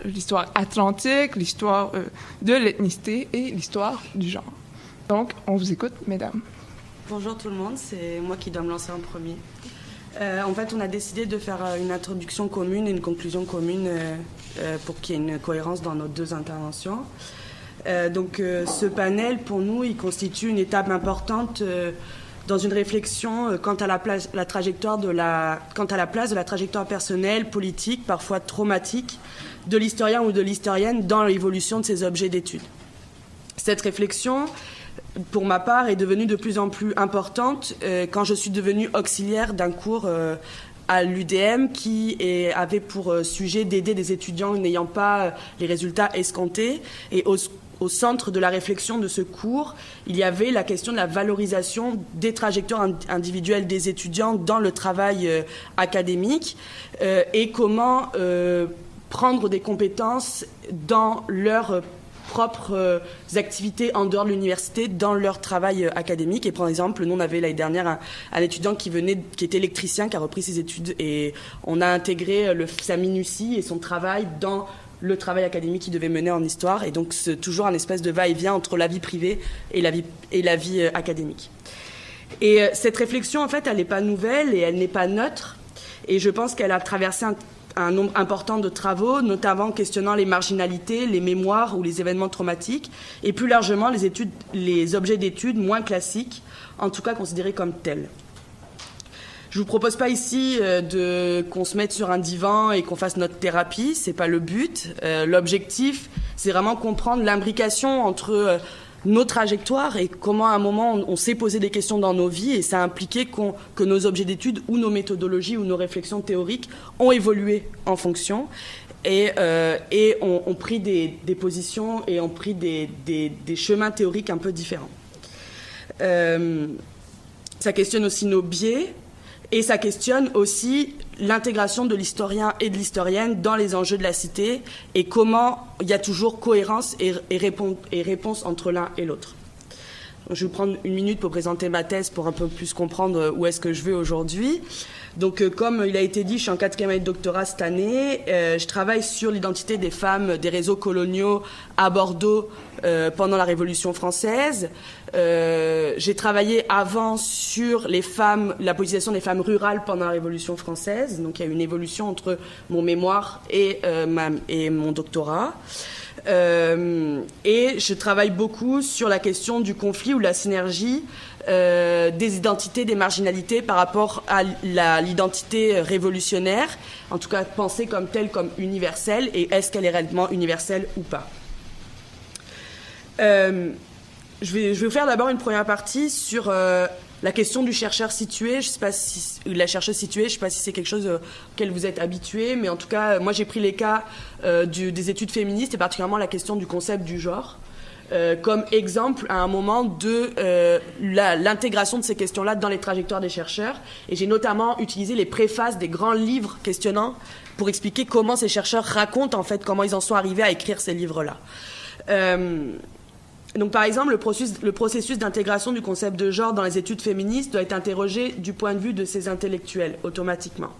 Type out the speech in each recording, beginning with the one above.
l'histoire atlantique, l'histoire de l'ethnicité et l'histoire du genre. Donc, on vous écoute, mesdames. Bonjour tout le monde, c'est moi qui dois me lancer en premier. En fait, on a décidé de faire une introduction commune et une conclusion commune pour qu'il y ait une cohérence dans nos deux interventions. Ce panel, pour nous, il constitue une étape importante dans une réflexion quant à la place de la trajectoire personnelle, politique, parfois traumatique, de l'historien ou de l'historienne dans l'évolution de ses objets d'étude. Cette réflexion, pour ma part, est devenue de plus en plus importante quand je suis devenue auxiliaire d'un cours à l'UDM qui avait pour sujet d'aider des étudiants n'ayant pas les résultats escomptés. Et au centre de la réflexion de ce cours, il y avait la question de la valorisation des trajectoires individuelles des étudiants dans le travail académique et comment prendre des compétences dans leurs propres activités en dehors de l'université, dans leur travail académique. Et par exemple, nous, on avait l'année dernière un étudiant qui était électricien, qui a repris ses études, et on a intégré sa minutie et son travail dans le travail académique qu'il devait mener en histoire. Et donc, c'est toujours un espèce de va-et-vient entre la vie privée et la vie académique. Et cette réflexion, en fait, elle n'est pas nouvelle et elle n'est pas neutre. Et je pense qu'elle a traversé un nombre important de travaux, notamment questionnant les marginalités, les mémoires ou les événements traumatiques, et plus largement les objets d'études moins classiques, en tout cas considérés comme tels. Je ne vous propose pas ici qu'on se mette sur un divan et qu'on fasse notre thérapie, ce n'est pas le but. L'objectif, c'est vraiment comprendre l'imbrication entre nos trajectoires et comment à un moment on s'est posé des questions dans nos vies, et ça a impliqué que nos objets d'études ou nos méthodologies ou nos réflexions théoriques ont évolué en fonction et ont pris des positions et ont pris des chemins théoriques un peu différents. Ça questionne aussi nos biais. Et ça questionne aussi l'intégration de l'historien et de l'historienne dans les enjeux de la cité et comment il y a toujours cohérence et réponse entre l'un et l'autre. Je vais vous prendre une minute pour présenter ma thèse pour un peu plus comprendre où est-ce que je vais aujourd'hui. Donc, comme il a été dit, je suis en 4e année de doctorat cette année. Je travaille sur l'identité des femmes des réseaux coloniaux à Bordeaux pendant la Révolution française. J'ai travaillé avant sur la politisation des femmes rurales pendant la Révolution française. Donc, il y a eu une évolution entre mon mémoire et mon doctorat. Et je travaille beaucoup sur la question du conflit ou la synergie des identités, des marginalités par rapport à l'identité révolutionnaire, en tout cas pensée comme telle, comme universelle, et est-ce qu'elle est réellement universelle ou pas. Je vais vous faire d'abord une première partie sur la question du chercheur situé. Je sais pas si la chercheuse située, je ne sais pas si c'est quelque chose auquel vous êtes habitué, mais en tout cas, moi j'ai pris les cas des études féministes et particulièrement la question du concept du genre comme exemple à un moment de l'intégration de ces questions-là dans les trajectoires des chercheurs. Et j'ai notamment utilisé les préfaces des grands livres questionnants pour expliquer comment ces chercheurs racontent en fait comment ils en sont arrivés à écrire ces livres-là. Donc, par exemple, le processus d'intégration du concept de genre dans les études féministes doit être interrogé du point de vue de ces intellectuels, automatiquement.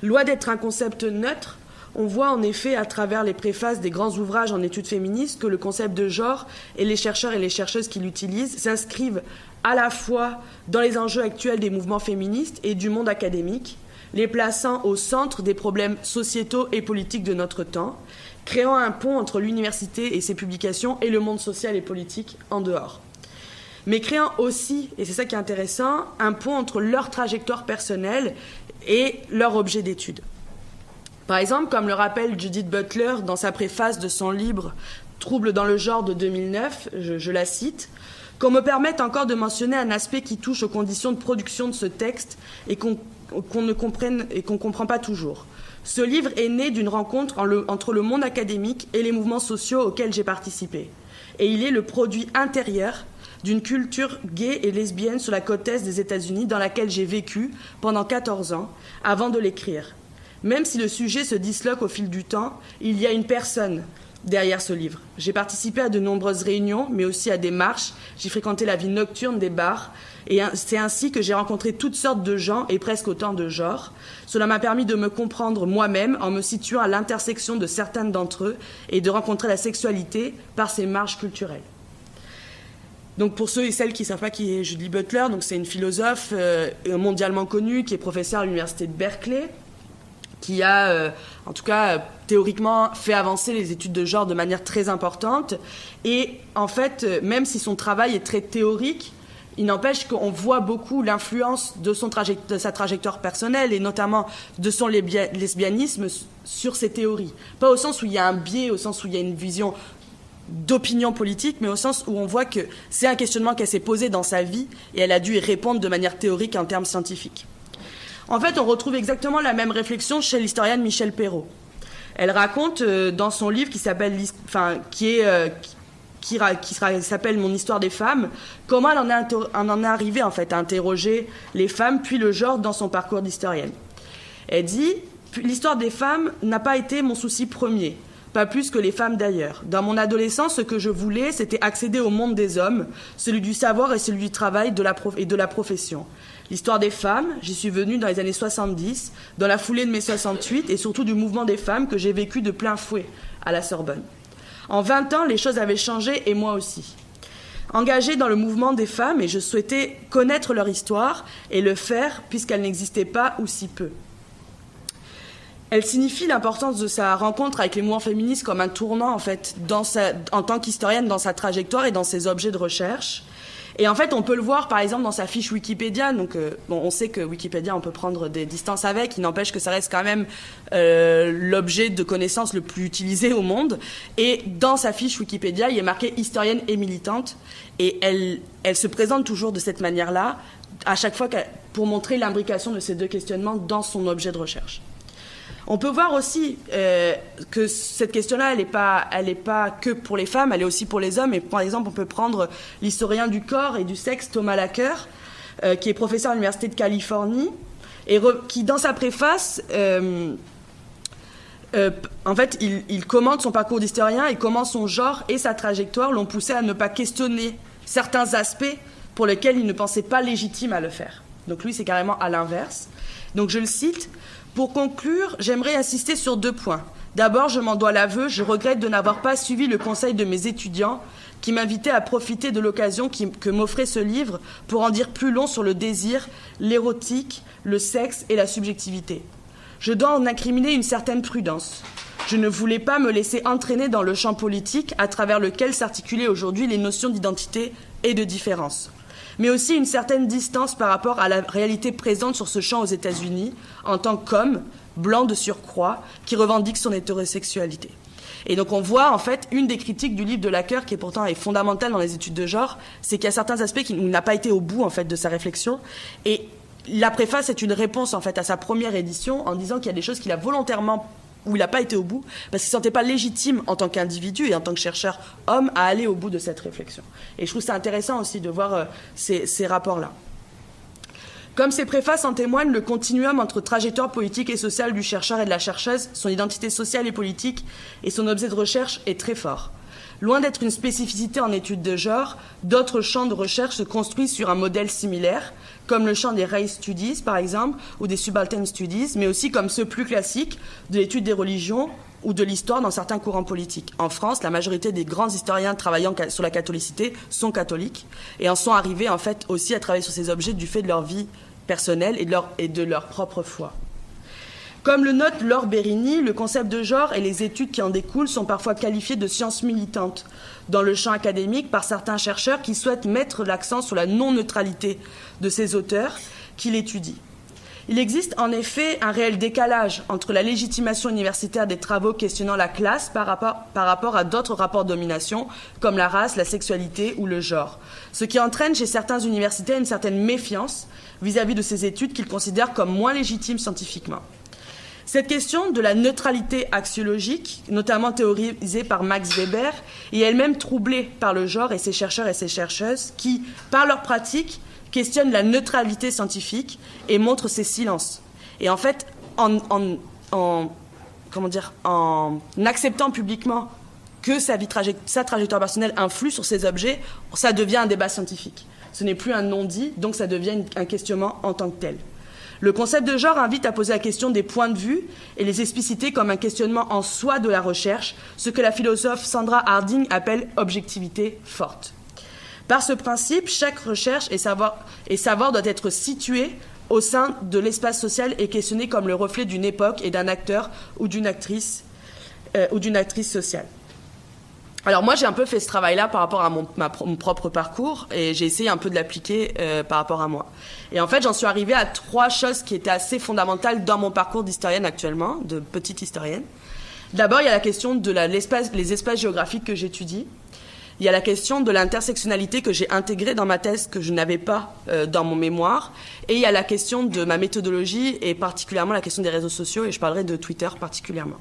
Loin d'être un concept neutre, on voit en effet à travers les préfaces des grands ouvrages en études féministes que le concept de genre et les chercheurs et les chercheuses qui l'utilisent s'inscrivent à la fois dans les enjeux actuels des mouvements féministes et du monde académique, les plaçant au centre des problèmes sociétaux et politiques de notre temps, créant un pont entre l'université et ses publications et le monde social et politique en dehors. Mais créant aussi, et c'est ça qui est intéressant, un pont entre leur trajectoire personnelle et leur objet d'étude. Par exemple, comme le rappelle Judith Butler dans sa préface de son livre « Troubles dans le genre » de 2009, je la cite, « Qu'on me permette encore de mentionner un aspect qui touche aux conditions de production de ce texte et qu'on ne comprend pas toujours. Ce livre est né d'une rencontre entre le monde académique et les mouvements sociaux auxquels j'ai participé. Et il est le produit intérieur d'une culture gay et lesbienne sur la côte est des États-Unis dans laquelle j'ai vécu pendant 14 ans avant de l'écrire. Même si le sujet se disloque au fil du temps, il y a une personne derrière ce livre. J'ai participé à de nombreuses réunions, mais aussi à des marches. J'ai fréquenté la vie nocturne des bars Et c'est ainsi que j'ai rencontré toutes sortes de gens et presque autant de genres. Cela m'a permis de me comprendre moi-même en me situant à l'intersection de certaines d'entre eux et de rencontrer la sexualité par ses marges culturelles. Donc pour ceux et celles qui ne savent pas qui est Judith Butler, donc c'est une philosophe mondialement connue qui est professeure à l'université de Berkeley, qui a, en tout cas, théoriquement, fait avancer les études de genre de manière très importante. Et en fait, même si son travail est très théorique, il n'empêche qu'on voit beaucoup l'influence de sa trajectoire personnelle et notamment de son lesbianisme sur ses théories. Pas au sens où il y a un biais, au sens où il y a une vision d'opinion politique, mais au sens où on voit que c'est un questionnement qu'elle s'est posé dans sa vie et elle a dû y répondre de manière théorique en termes scientifiques. En fait, on retrouve exactement la même réflexion chez l'historienne Michèle Perrault. Elle raconte dans son livre qui s'appelle Mon histoire des femmes, comment elle en est arrivée en fait à interroger les femmes puis le genre dans son parcours d'historienne. Elle dit « L'histoire des femmes n'a pas été mon souci premier, pas plus que les femmes d'ailleurs. Dans mon adolescence, ce que je voulais, c'était accéder au monde des hommes, celui du savoir et celui du travail et de la profession. L'histoire des femmes, j'y suis venue dans les années 70, dans la foulée de mai 68 et surtout du mouvement des femmes que j'ai vécu de plein fouet à la Sorbonne. En 20 ans, les choses avaient changé et moi aussi. Engagée dans le mouvement des femmes, et je souhaitais connaître leur histoire et le faire puisqu'elle n'existait pas ou si peu. » Elle signifie l'importance de sa rencontre avec les mouvements féministes comme un tournant en fait, en tant qu'historienne dans sa trajectoire et dans ses objets de recherche. Et en fait, on peut le voir, par exemple, dans sa fiche Wikipédia. Donc, on sait que Wikipédia, on peut prendre des distances avec. Il n'empêche que ça reste quand même l'objet de connaissance le plus utilisé au monde. Et dans sa fiche Wikipédia, il est marqué « historienne et militante ». Et elle se présente toujours de cette manière-là, à chaque fois pour montrer l'imbrication de ces deux questionnements dans son objet de recherche. On peut voir aussi que cette question-là, elle n'est pas que pour les femmes, elle est aussi pour les hommes. Et par exemple, on peut prendre l'historien du corps et du sexe Thomas Laqueur, qui est professeur à l'Université de Californie, et qui, dans sa préface, en fait, il commente son parcours d'historien et comment son genre et sa trajectoire l'ont poussé à ne pas questionner certains aspects pour lesquels il ne pensait pas légitime à le faire. Donc lui, c'est carrément à l'inverse. Donc je le cite. Pour conclure, j'aimerais insister sur 2 points. D'abord, je m'en dois l'aveu, je regrette de n'avoir pas suivi le conseil de mes étudiants qui m'invitaient à profiter de l'occasion que m'offrait ce livre pour en dire plus long sur le désir, l'érotique, le sexe et la subjectivité. Je dois en incriminer une certaine prudence. Je ne voulais pas me laisser entraîner dans le champ politique à travers lequel s'articulaient aujourd'hui les notions d'identité et de différence, mais aussi une certaine distance par rapport à la réalité présente sur ce champ aux États-Unis, en tant qu'homme, blanc de surcroît, qui revendique son hétérosexualité. Et donc on voit en fait une des critiques du livre de Laqueur, qui pourtant est fondamentale dans les études de genre, c'est qu'il y a certains aspects qui n'a pas été au bout en fait de sa réflexion. Et la préface est une réponse en fait à sa première édition en disant qu'il y a des choses qu'il a volontairement où il n'a pas été au bout, parce qu'il ne se sentait pas légitime en tant qu'individu et en tant que chercheur homme à aller au bout de cette réflexion. Et je trouve ça intéressant aussi de voir ces rapports-là. Comme ces préfaces en témoignent, le continuum entre trajectoire politique et sociale du chercheur et de la chercheuse, son identité sociale et politique et son objet de recherche est très fort. Loin d'être une spécificité en études de genre, d'autres champs de recherche se construisent sur un modèle similaire, comme le champ des race studies, par exemple, ou des subaltern studies, mais aussi comme ceux plus classiques de l'étude des religions ou de l'histoire dans certains courants politiques. En France, la majorité des grands historiens travaillant sur la catholicité sont catholiques et en sont arrivés en fait aussi à travailler sur ces objets du fait de leur vie personnelle et de leur propre foi. Comme le note Laure Bérini, le concept de genre et les études qui en découlent sont parfois qualifiés de sciences militantes dans le champ académique par certains chercheurs qui souhaitent mettre l'accent sur la non-neutralité de ces auteurs qui l'étudient. Il existe en effet un réel décalage entre la légitimation universitaire des travaux questionnant la classe par rapport à d'autres rapports de domination comme la race, la sexualité ou le genre, ce qui entraîne chez certains universitaires une certaine méfiance vis-à-vis de ces études qu'ils considèrent comme moins légitimes scientifiquement. Cette question de la neutralité axiologique, notamment théorisée par Max Weber, est elle-même troublée par le genre et ses chercheurs et ses chercheuses qui, par leur pratique, questionnent la neutralité scientifique et montrent ses silences. Et en fait, en acceptant publiquement que sa trajectoire personnelle influe sur ces objets, ça devient un débat scientifique. Ce n'est plus un non-dit, donc ça devient un questionnement en tant que tel. Le concept de genre invite à poser la question des points de vue et les expliciter comme un questionnement en soi de la recherche, ce que la philosophe Sandra Harding appelle « objectivité forte ». Par ce principe, chaque recherche et savoir doit être situé au sein de l'espace social et questionné comme le reflet d'une époque et d'un acteur ou d'une actrice sociale. Alors moi, j'ai un peu fait ce travail-là par rapport à mon propre parcours et j'ai essayé un peu de l'appliquer par rapport à moi. Et en fait, j'en suis arrivée à 3 choses qui étaient assez fondamentales dans mon parcours d'historienne actuellement, de petite historienne. D'abord, il y a la question de les espaces géographiques que j'étudie. Il y a la question de l'intersectionnalité que j'ai intégrée dans ma thèse, que je n'avais pas dans mon mémoire. Et il y a la question de ma méthodologie et particulièrement la question des réseaux sociaux, et je parlerai de Twitter particulièrement.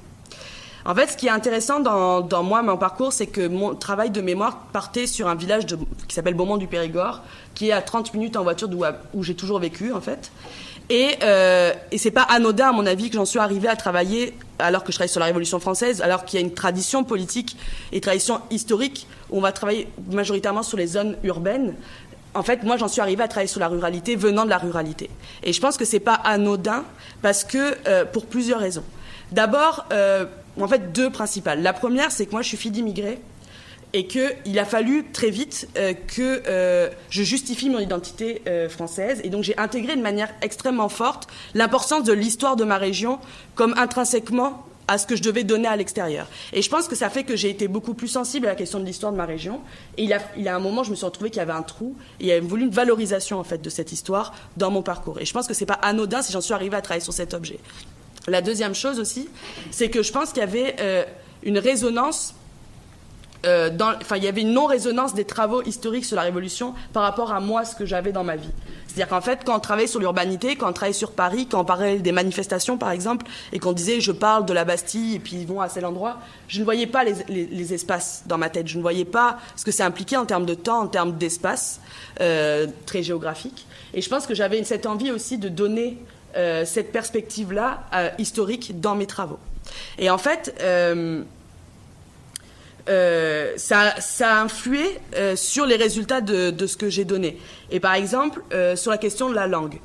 En fait, ce qui est intéressant dans mon parcours, c'est que mon travail de mémoire partait sur un village qui s'appelle Beaumont-du-Périgord, qui est à 30 minutes en voiture où j'ai toujours vécu, en fait. Et c'est pas anodin, à mon avis, que j'en suis arrivée à travailler, alors que je travaille sur la Révolution française, alors qu'il y a une tradition politique et une tradition historique où on va travailler majoritairement sur les zones urbaines. En fait, moi, j'en suis arrivée à travailler sur la ruralité, venant de la ruralité. Et je pense que c'est pas anodin, parce que, pour plusieurs raisons. D'abord, en fait, 2 principales. La première, c'est que moi, je suis fille d'immigrés et qu'il a fallu très vite que je justifie mon identité française. Et donc, j'ai intégré de manière extrêmement forte l'importance de l'histoire de ma région comme intrinsèquement à ce que je devais donner à l'extérieur. Et je pense que ça fait que j'ai été beaucoup plus sensible à la question de l'histoire de ma région. Et il y a un moment, je me suis retrouvée qu'il y avait un trou. Et il y avait voulu une valorisation, en fait, de cette histoire dans mon parcours. Et je pense que c'est pas anodin si j'en suis arrivée à travailler sur cet objet. La deuxième chose aussi, c'est que je pense qu'il y avait une résonance, il y avait une non-résonance des travaux historiques sur la Révolution par rapport à moi, ce que j'avais dans ma vie. C'est-à-dire qu'en fait, quand on travaillait sur l'urbanité, quand on travaillait sur Paris, quand on parlait des manifestations, par exemple, et qu'on disait « je parle de la Bastille » et puis ils vont à tel endroit, je ne voyais pas les espaces dans ma tête. Je ne voyais pas ce que ça impliquait en termes de temps, en termes d'espace très géographique. Et je pense que j'avais cette envie aussi de donner cette perspective-là historique dans mes travaux. Et en fait, ça a influé sur les résultats de ce que j'ai donné. Et par exemple, sur la question de la langue.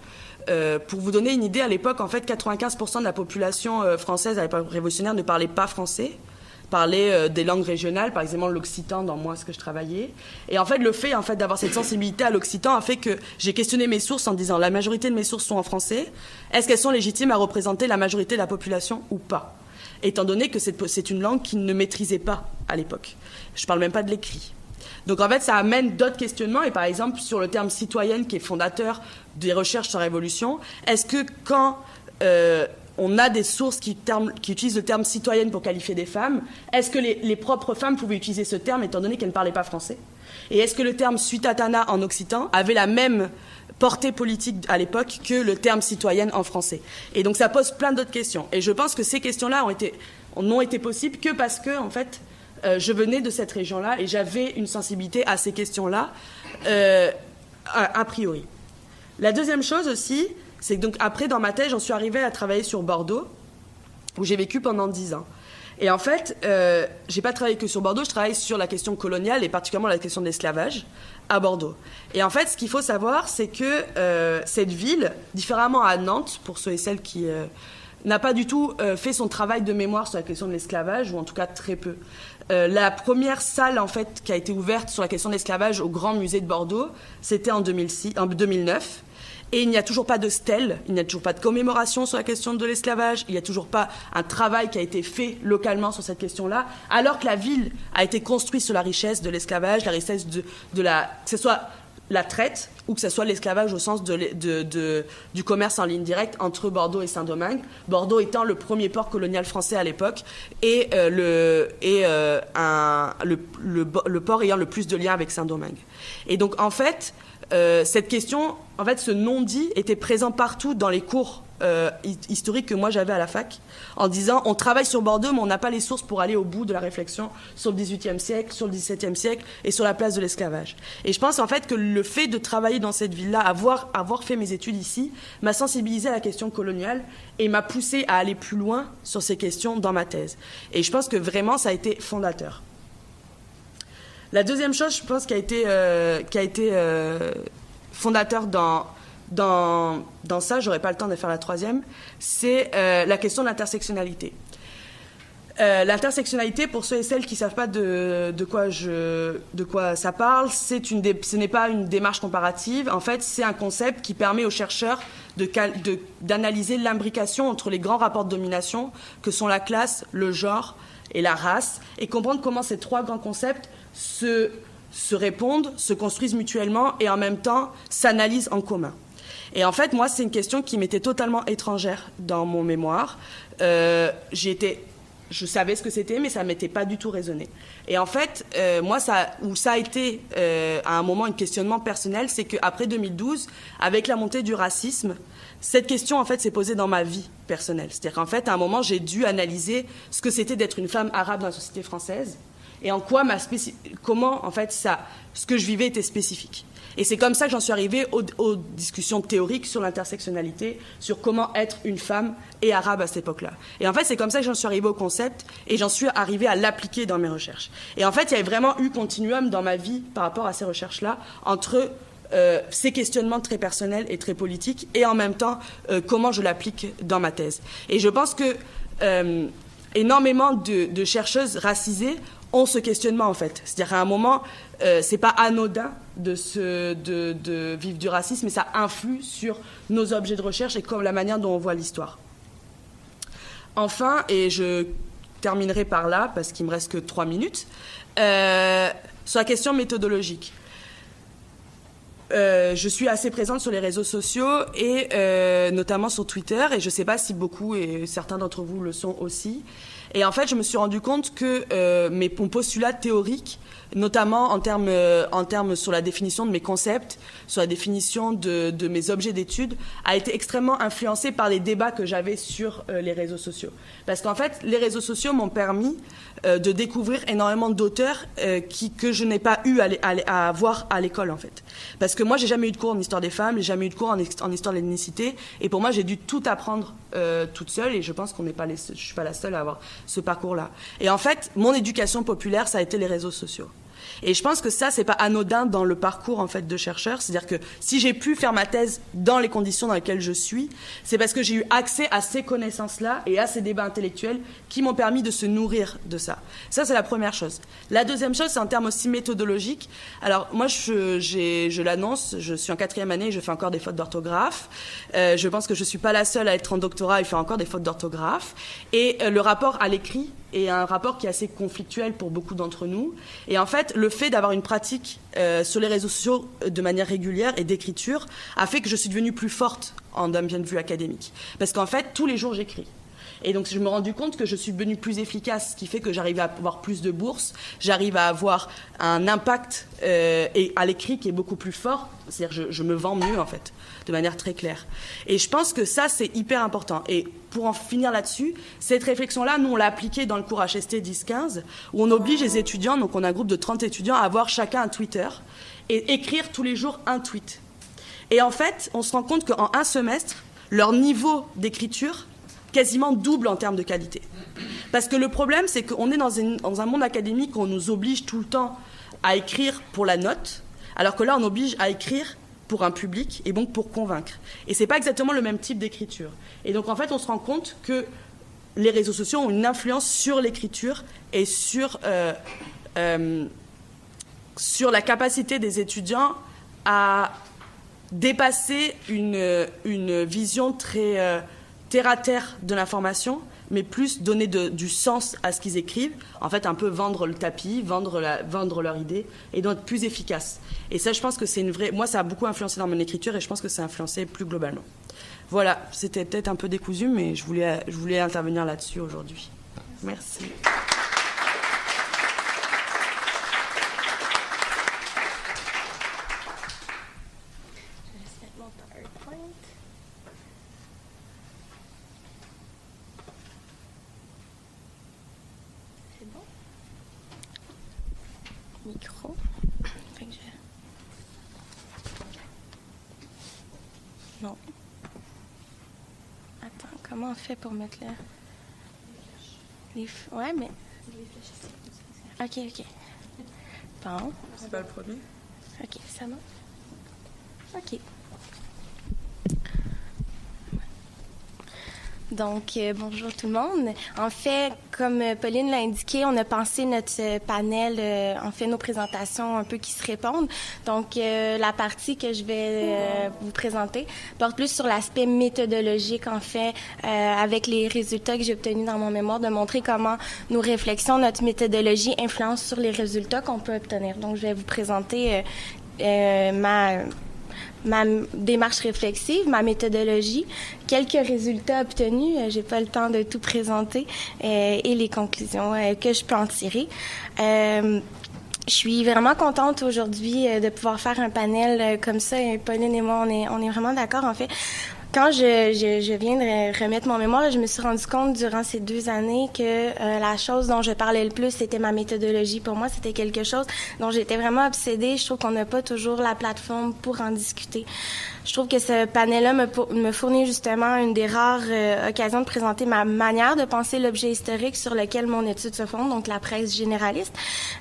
Pour vous donner une idée, à l'époque, en fait, 95% de la population française à l'époque révolutionnaire ne parlait pas français, parlait des langues régionales, par exemple l'occitan dans moi, ce que je travaillais. Et en fait, le fait d'avoir cette sensibilité à l'occitan a fait que j'ai questionné mes sources en disant la majorité de mes sources sont en français. Est-ce qu'elles sont légitimes à représenter la majorité de la population ou pas ? Étant donné que c'est une langue qu'ils ne maîtrisaient pas à l'époque. Je ne parle même pas de l'écrit. Donc en fait, ça amène d'autres questionnements. Et par exemple, sur le terme citoyenne, qui est fondateur des recherches sur la Révolution, est-ce que quand on a des sources qui utilisent le terme citoyenne pour qualifier des femmes, est-ce que les propres femmes pouvaient utiliser ce terme étant donné qu'elles ne parlaient pas français ? Et est-ce que le terme suitatana en occitan avait la même portée politique à l'époque que le terme citoyenne en français ? Et donc ça pose plein d'autres questions. Et je pense que ces questions-là n'ont été possibles que parce que, en fait, je venais de cette région-là et j'avais une sensibilité à ces questions-là a priori. La deuxième chose aussi, c'est que donc après, dans ma thèse, j'en suis arrivée à travailler sur Bordeaux, où j'ai vécu pendant 10 ans. Et en fait, j'ai pas travaillé que sur Bordeaux, je travaille sur la question coloniale et particulièrement la question de l'esclavage à Bordeaux. Et en fait, ce qu'il faut savoir, c'est que cette ville, différemment à Nantes, pour ceux et celles qui n'a pas du tout fait son travail de mémoire sur la question de l'esclavage, ou en tout cas très peu. La première salle, en fait, qui a été ouverte sur la question de l'esclavage au Grand Musée de Bordeaux, c'était en 2009. Et il n'y a toujours pas de stèle, il n'y a toujours pas de commémoration sur la question de l'esclavage, il n'y a toujours pas un travail qui a été fait localement sur cette question-là, alors que la ville a été construite sur la richesse de l'esclavage, la richesse que ce soit la traite ou que ce soit l'esclavage au sens du commerce en ligne directe entre Bordeaux et Saint-Domingue. Bordeaux étant le premier port colonial français à l'époque et le port ayant le plus de liens avec Saint-Domingue. Et donc en fait, cette question, en fait, ce non-dit était présent partout dans les cours historiques que moi j'avais à la fac, en disant on travaille sur Bordeaux, mais on n'a pas les sources pour aller au bout de la réflexion sur le XVIIIe siècle, sur le XVIIe siècle et sur la place de l'esclavage. Et je pense en fait que le fait de travailler dans cette ville-là, avoir fait mes études ici, m'a sensibilisé à la question coloniale et m'a poussé à aller plus loin sur ces questions dans ma thèse. Et je pense que vraiment ça a été fondateur. La deuxième chose, je pense, qui a été fondateur dans ça, j'aurais pas le temps de faire la troisième, c'est la question de l'intersectionnalité. L'intersectionnalité, pour ceux et celles qui savent pas de quoi ça parle, ce n'est pas une démarche comparative. En fait, c'est un concept qui permet aux chercheurs d'analyser l'imbrication entre les grands rapports de domination que sont la classe, le genre et la race, et comprendre comment ces trois grands concepts se répondent, se construisent mutuellement et en même temps s'analysent en commun. Et en fait, moi, c'est une question qui m'était totalement étrangère dans mon mémoire. Je savais ce que c'était, mais ça ne m'était pas du tout résonné. Et en fait, moi, où ça a été à un moment un questionnement personnel, c'est qu'après 2012, avec la montée du racisme, cette question, en fait, s'est posée dans ma vie personnelle. C'est-à-dire qu'en fait, à un moment, j'ai dû analyser ce que c'était d'être une femme arabe dans la société française et en quoi comment, en fait, ce que je vivais était spécifique. Et c'est comme ça que j'en suis arrivée aux discussions théoriques sur l'intersectionnalité, sur comment être une femme et arabe à cette époque-là. Et en fait, c'est comme ça que j'en suis arrivée au concept et j'en suis arrivée à l'appliquer dans mes recherches. Et en fait, il y avait vraiment eu continuum dans ma vie par rapport à ces recherches-là, entre ces questionnements très personnels et très politiques et en même temps, comment je l'applique dans ma thèse. Et je pense que énormément de chercheuses racisées ont ce questionnement, en fait. C'est-à-dire qu'à un moment, c'est pas anodin de vivre du racisme, mais ça influe sur nos objets de recherche et comme la manière dont on voit l'histoire. Enfin, et je terminerai par là, parce qu'il me reste que 3 minutes, sur la question méthodologique. Je suis assez présente sur les réseaux sociaux et notamment sur Twitter, et je ne sais pas si beaucoup et certains d'entre vous le sont aussi. Et en fait, je me suis rendu compte que mon postulat théorique, notamment en termes sur la définition de mes concepts, sur la définition de mes objets d'étude, a été extrêmement influencé par les débats que j'avais sur les réseaux sociaux. Parce qu'en fait, les réseaux sociaux m'ont permis de découvrir énormément d'auteurs que je n'ai pas eu à voir à l'école, en fait. Parce que moi, j'ai jamais eu de cours en histoire des femmes, j'ai jamais eu de cours en histoire de l'ethnicité, et pour moi, j'ai dû tout apprendre toute seule, et je pense qu'on n'est pas je suis pas la seule à avoir ce parcours-là. Et en fait, mon éducation populaire, ça a été les réseaux sociaux. Et je pense que ça, c'est pas anodin dans le parcours, en fait, de chercheur. C'est-à-dire que si j'ai pu faire ma thèse dans les conditions dans lesquelles je suis, c'est parce que j'ai eu accès à ces connaissances-là et à ces débats intellectuels qui m'ont permis de se nourrir de ça. Ça, c'est la première chose. La deuxième chose, c'est en termes aussi méthodologiques. Alors, moi, je l'annonce, je suis en 4e année et je fais encore des fautes d'orthographe. Je pense que je suis pas la seule à être en doctorat et faire encore des fautes d'orthographe. Et le rapport à l'écrit est un rapport qui est assez conflictuel pour beaucoup d'entre nous. Et en fait, le fait d'avoir une pratique sur les réseaux sociaux de manière régulière et d'écriture a fait que je suis devenue plus forte d'un point de vue académique. Parce qu'en fait, tous les jours, j'écris. Et donc, je me suis rendu compte que je suis devenue plus efficace, ce qui fait que j'arrive à avoir plus de bourses, j'arrive à avoir un impact et à l'écrit qui est beaucoup plus fort. C'est-à-dire je me vends mieux, en fait, de manière très claire. Et je pense que ça, c'est hyper important. Et pour en finir là-dessus, cette réflexion-là, nous, on l'a appliquée dans le cours HST 10-15, où on oblige les étudiants, donc on a un groupe de 30 étudiants, à avoir chacun un Twitter et écrire tous les jours un tweet. Et en fait, on se rend compte qu'en un semestre, leur niveau d'écriture quasiment double en termes de qualité. Parce que le problème, c'est qu'on est dans un monde académique où on nous oblige tout le temps à écrire pour la note, alors que là, on oblige à écrire pour un public et donc pour convaincre. Et c'est pas exactement le même type d'écriture. Et donc, en fait, on se rend compte que les réseaux sociaux ont une influence sur l'écriture et sur la capacité des étudiants à dépasser une vision très terre-à-terre de l'information, mais plus donner du sens à ce qu'ils écrivent, en fait un peu vendre le tapis, vendre leur idée, et donc être plus efficace. Et ça, je pense que c'est une vraie... Moi, ça a beaucoup influencé dans mon écriture, et je pense que ça a influencé plus globalement. Voilà, c'était peut-être un peu décousu, mais je voulais intervenir là-dessus aujourd'hui. Merci. Micro. Non. Attends, comment on fait pour mettre les... Ouais, mais... Ok. Bon. C'est pas le premier. OK, ça marche. OK. Donc, bonjour tout le monde. En fait, comme Pauline l'a indiqué, on a pensé notre panel, en fait, nos présentations un peu qui se répondent. Donc, la partie que je vais vous présenter porte plus sur l'aspect méthodologique, en fait, avec les résultats que j'ai obtenus dans mon mémoire, de montrer comment nos réflexions, notre méthodologie influencent sur les résultats qu'on peut obtenir. Donc, je vais vous présenter ma démarche réflexive, ma méthodologie, quelques résultats obtenus, j'ai pas le temps de tout présenter, et les conclusions que je peux en tirer. Je suis vraiment contente aujourd'hui de pouvoir faire un panel comme ça. Et Pauline et moi, on est vraiment d'accord, en fait. Quand je viens de remettre mon mémoire, je me suis rendu compte durant ces 2 années que la chose dont je parlais le plus, c'était ma méthodologie. Pour moi, c'était quelque chose dont j'étais vraiment obsédée. Je trouve qu'on n'a pas toujours la plateforme pour en discuter. Je trouve que ce panel-là me fournit justement une des rares occasions de présenter ma manière de penser l'objet historique sur lequel mon étude se fonde, donc la presse généraliste.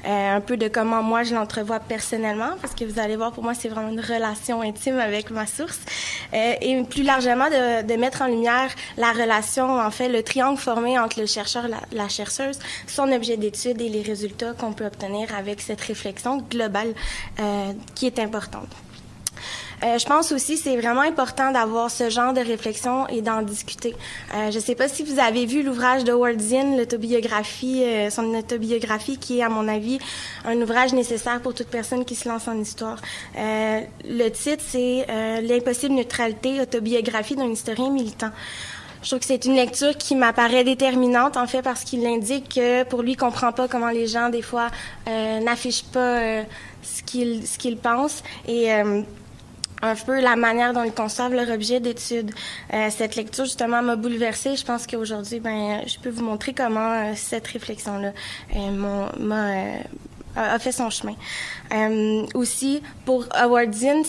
Un peu de comment moi je l'entrevois personnellement, parce que vous allez voir, pour moi, c'est vraiment une relation intime avec ma source. Et plus largement, de mettre en lumière la relation, en fait, le triangle formé entre le chercheur, la chercheuse, son objet d'étude et les résultats qu'on peut obtenir avec cette réflexion globale qui est importante. Je pense aussi que c'est vraiment important d'avoir ce genre de réflexion et d'en discuter. Je ne sais pas si vous avez vu l'ouvrage de Howard Zinn, l'autobiographie, son autobiographie, qui est, à mon avis, un ouvrage nécessaire pour toute personne qui se lance en histoire. Le titre, c'est L'impossible neutralité, autobiographie d'un historien militant. Je trouve que c'est une lecture qui m'apparaît déterminante, en fait, parce qu'il indique que, pour lui, il comprend pas comment les gens, des fois, n'affichent pas ce qu'ils pensent et un peu la manière dont ils conçoivent leur objet d'étude. Cette lecture, justement, m'a bouleversée. Je pense qu'aujourd'hui, je peux vous montrer comment cette réflexion-là a fait son chemin. Aussi, pour Howard Zinn,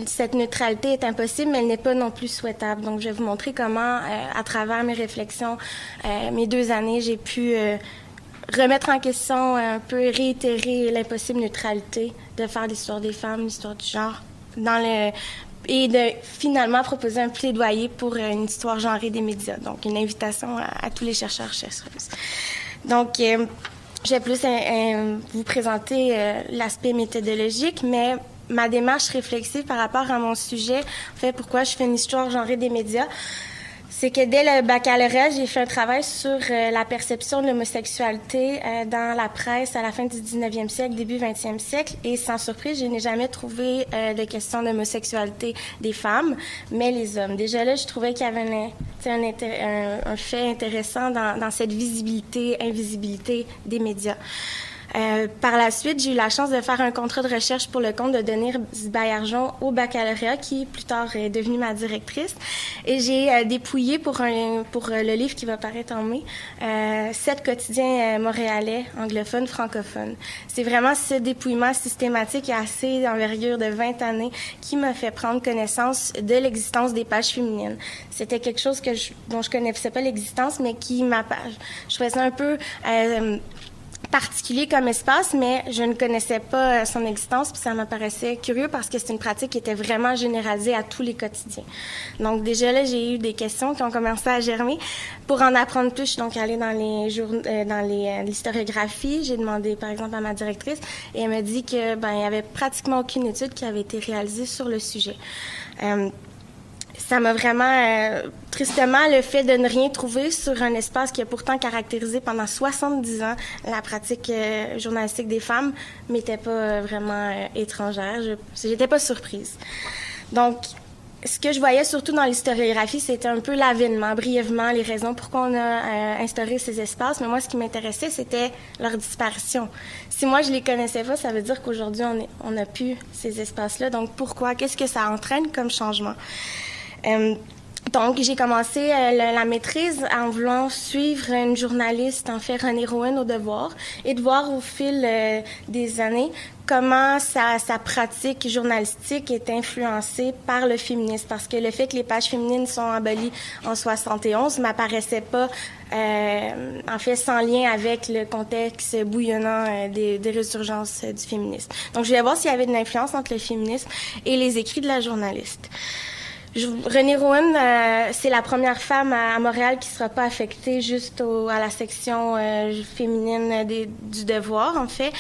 cette neutralité est impossible, mais elle n'est pas non plus souhaitable. Donc, je vais vous montrer comment, à travers mes réflexions, mes 2 années, j'ai pu remettre en question, un peu réitérer l'impossible neutralité de faire l'histoire des femmes, l'histoire du genre, et de finalement proposer un plaidoyer pour une histoire genrée des médias. Donc, une invitation à tous les chercheuses. Donc, je vais plus vous présenter l'aspect méthodologique, mais ma démarche réflexive par rapport à mon sujet, en fait, pourquoi je fais une histoire genrée des médias, c'est que dès le baccalauréat, j'ai fait un travail sur la perception de l'homosexualité dans la presse à la fin du 19e siècle, début 20e siècle. Et sans surprise, je n'ai jamais trouvé de question d'homosexualité des femmes, mais les hommes. Déjà là, je trouvais qu'il y avait un fait intéressant dans cette visibilité-invisibilité des médias. Par la suite, j'ai eu la chance de faire un contrat de recherche pour le compte de Denise Baillargeon au baccalauréat, qui plus tard est devenue ma directrice. Et j'ai dépouillé pour le livre qui va paraître en mai, 7 quotidiens montréalais, anglophones, francophones. C'est vraiment ce dépouillement systématique et assez d'envergure de 20 années qui m'a fait prendre connaissance de l'existence des pages féminines. C'était quelque chose dont je connaissais pas l'existence, mais je trouvais ça un peu particulier comme espace, mais je ne connaissais pas son existence, puis ça m'apparaissait curieux parce que c'est une pratique qui était vraiment généralisée à tous les quotidiens. Donc déjà là, j'ai eu des questions qui ont commencé à germer. Pour en apprendre plus, je suis donc allée dans l'historiographie. J'ai demandé par exemple à ma directrice et elle m'a dit que il y avait pratiquement aucune étude qui avait été réalisée sur le sujet. Ça m'a vraiment, tristement, le fait de ne rien trouver sur un espace qui a pourtant caractérisé pendant 70 ans la pratique journalistique des femmes, m'était pas vraiment étrangère. J'étais pas surprise. Donc, ce que je voyais surtout dans l'historiographie, c'était un peu l'avènement, brièvement, les raisons pourquoi on a instauré ces espaces. Mais moi, ce qui m'intéressait, c'était leur disparition. Si moi, je les connaissais pas, ça veut dire qu'aujourd'hui, on n'a plus ces espaces-là. Donc, pourquoi? Qu'est-ce que ça entraîne comme changement? Donc, j'ai commencé la maîtrise en voulant suivre une journaliste, en fait, Renée Rowan, au Devoir, et de voir au fil des années comment sa pratique journalistique est influencée par le féminisme. Parce que le fait que les pages féminines sont abolies en 71 m'apparaissait pas, en fait, sans lien avec le contexte bouillonnant des résurgences du féminisme. Donc, je voulais voir s'il y avait une influence entre le féminisme et les écrits de la journaliste. Renée Rowan, c'est la première femme à Montréal qui ne sera pas affectée juste à la section féminine du Devoir, en fait.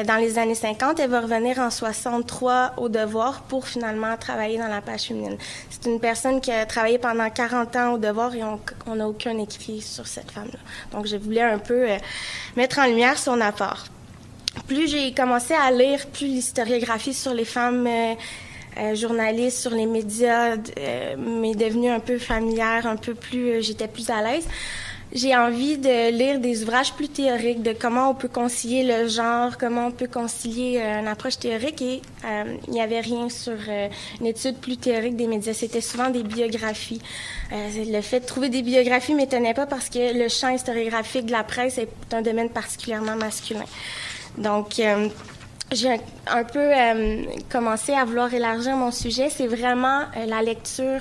Dans les années 50, elle va revenir en 63 au Devoir pour finalement travailler dans la page féminine. C'est une personne qui a travaillé pendant 40 ans au Devoir et on n'a aucun écrit sur cette femme-là. Donc, je voulais un peu mettre en lumière son apport. Plus j'ai commencé à lire, plus l'historiographie sur les femmes journaliste sur les médias m'est devenue un peu familière, un peu plus, j'étais plus à l'aise. J'ai envie de lire des ouvrages plus théoriques de comment on peut concilier le genre, comment on peut concilier une approche théorique et il n'y avait rien sur une étude plus théorique des médias. C'était souvent des biographies. Le fait de trouver des biographies ne m'étonnait pas parce que le champ historiographique de la presse est un domaine particulièrement masculin. Donc, j'ai un peu commencé à vouloir élargir mon sujet. C'est vraiment la lecture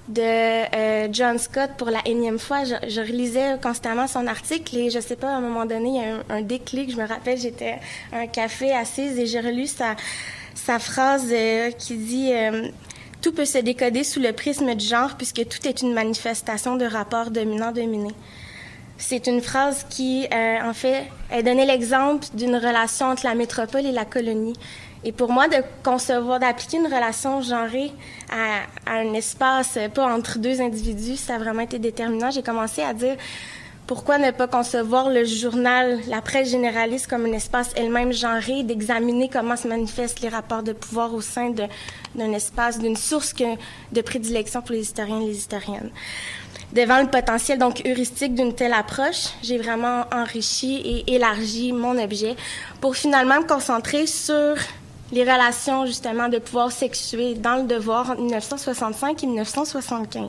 de John Scott pour la énième fois. Je relisais constamment son article et je sais pas, à un moment donné, il y a eu un déclic. Je me rappelle, j'étais à un café assise et j'ai relu sa phrase qui dit « Tout peut se décoder sous le prisme du genre puisque tout est une manifestation de rapports dominant-dominé ». C'est une phrase qui, en fait, elle donnait l'exemple d'une relation entre la métropole et la colonie. Et pour moi, de concevoir, d'appliquer une relation genrée à un espace, pas entre deux individus, ça a vraiment été déterminant. J'ai commencé à dire pourquoi ne pas concevoir le journal, la presse généraliste comme un espace elle-même genré, d'examiner comment se manifestent les rapports de pouvoir au sein d'un espace, d'une source de prédilection pour les historiens et les historiennes. Devant le potentiel donc heuristique d'une telle approche, j'ai vraiment enrichi et élargi mon objet pour finalement me concentrer sur les relations justement de pouvoir sexué dans le Devoir entre 1965 et 1975.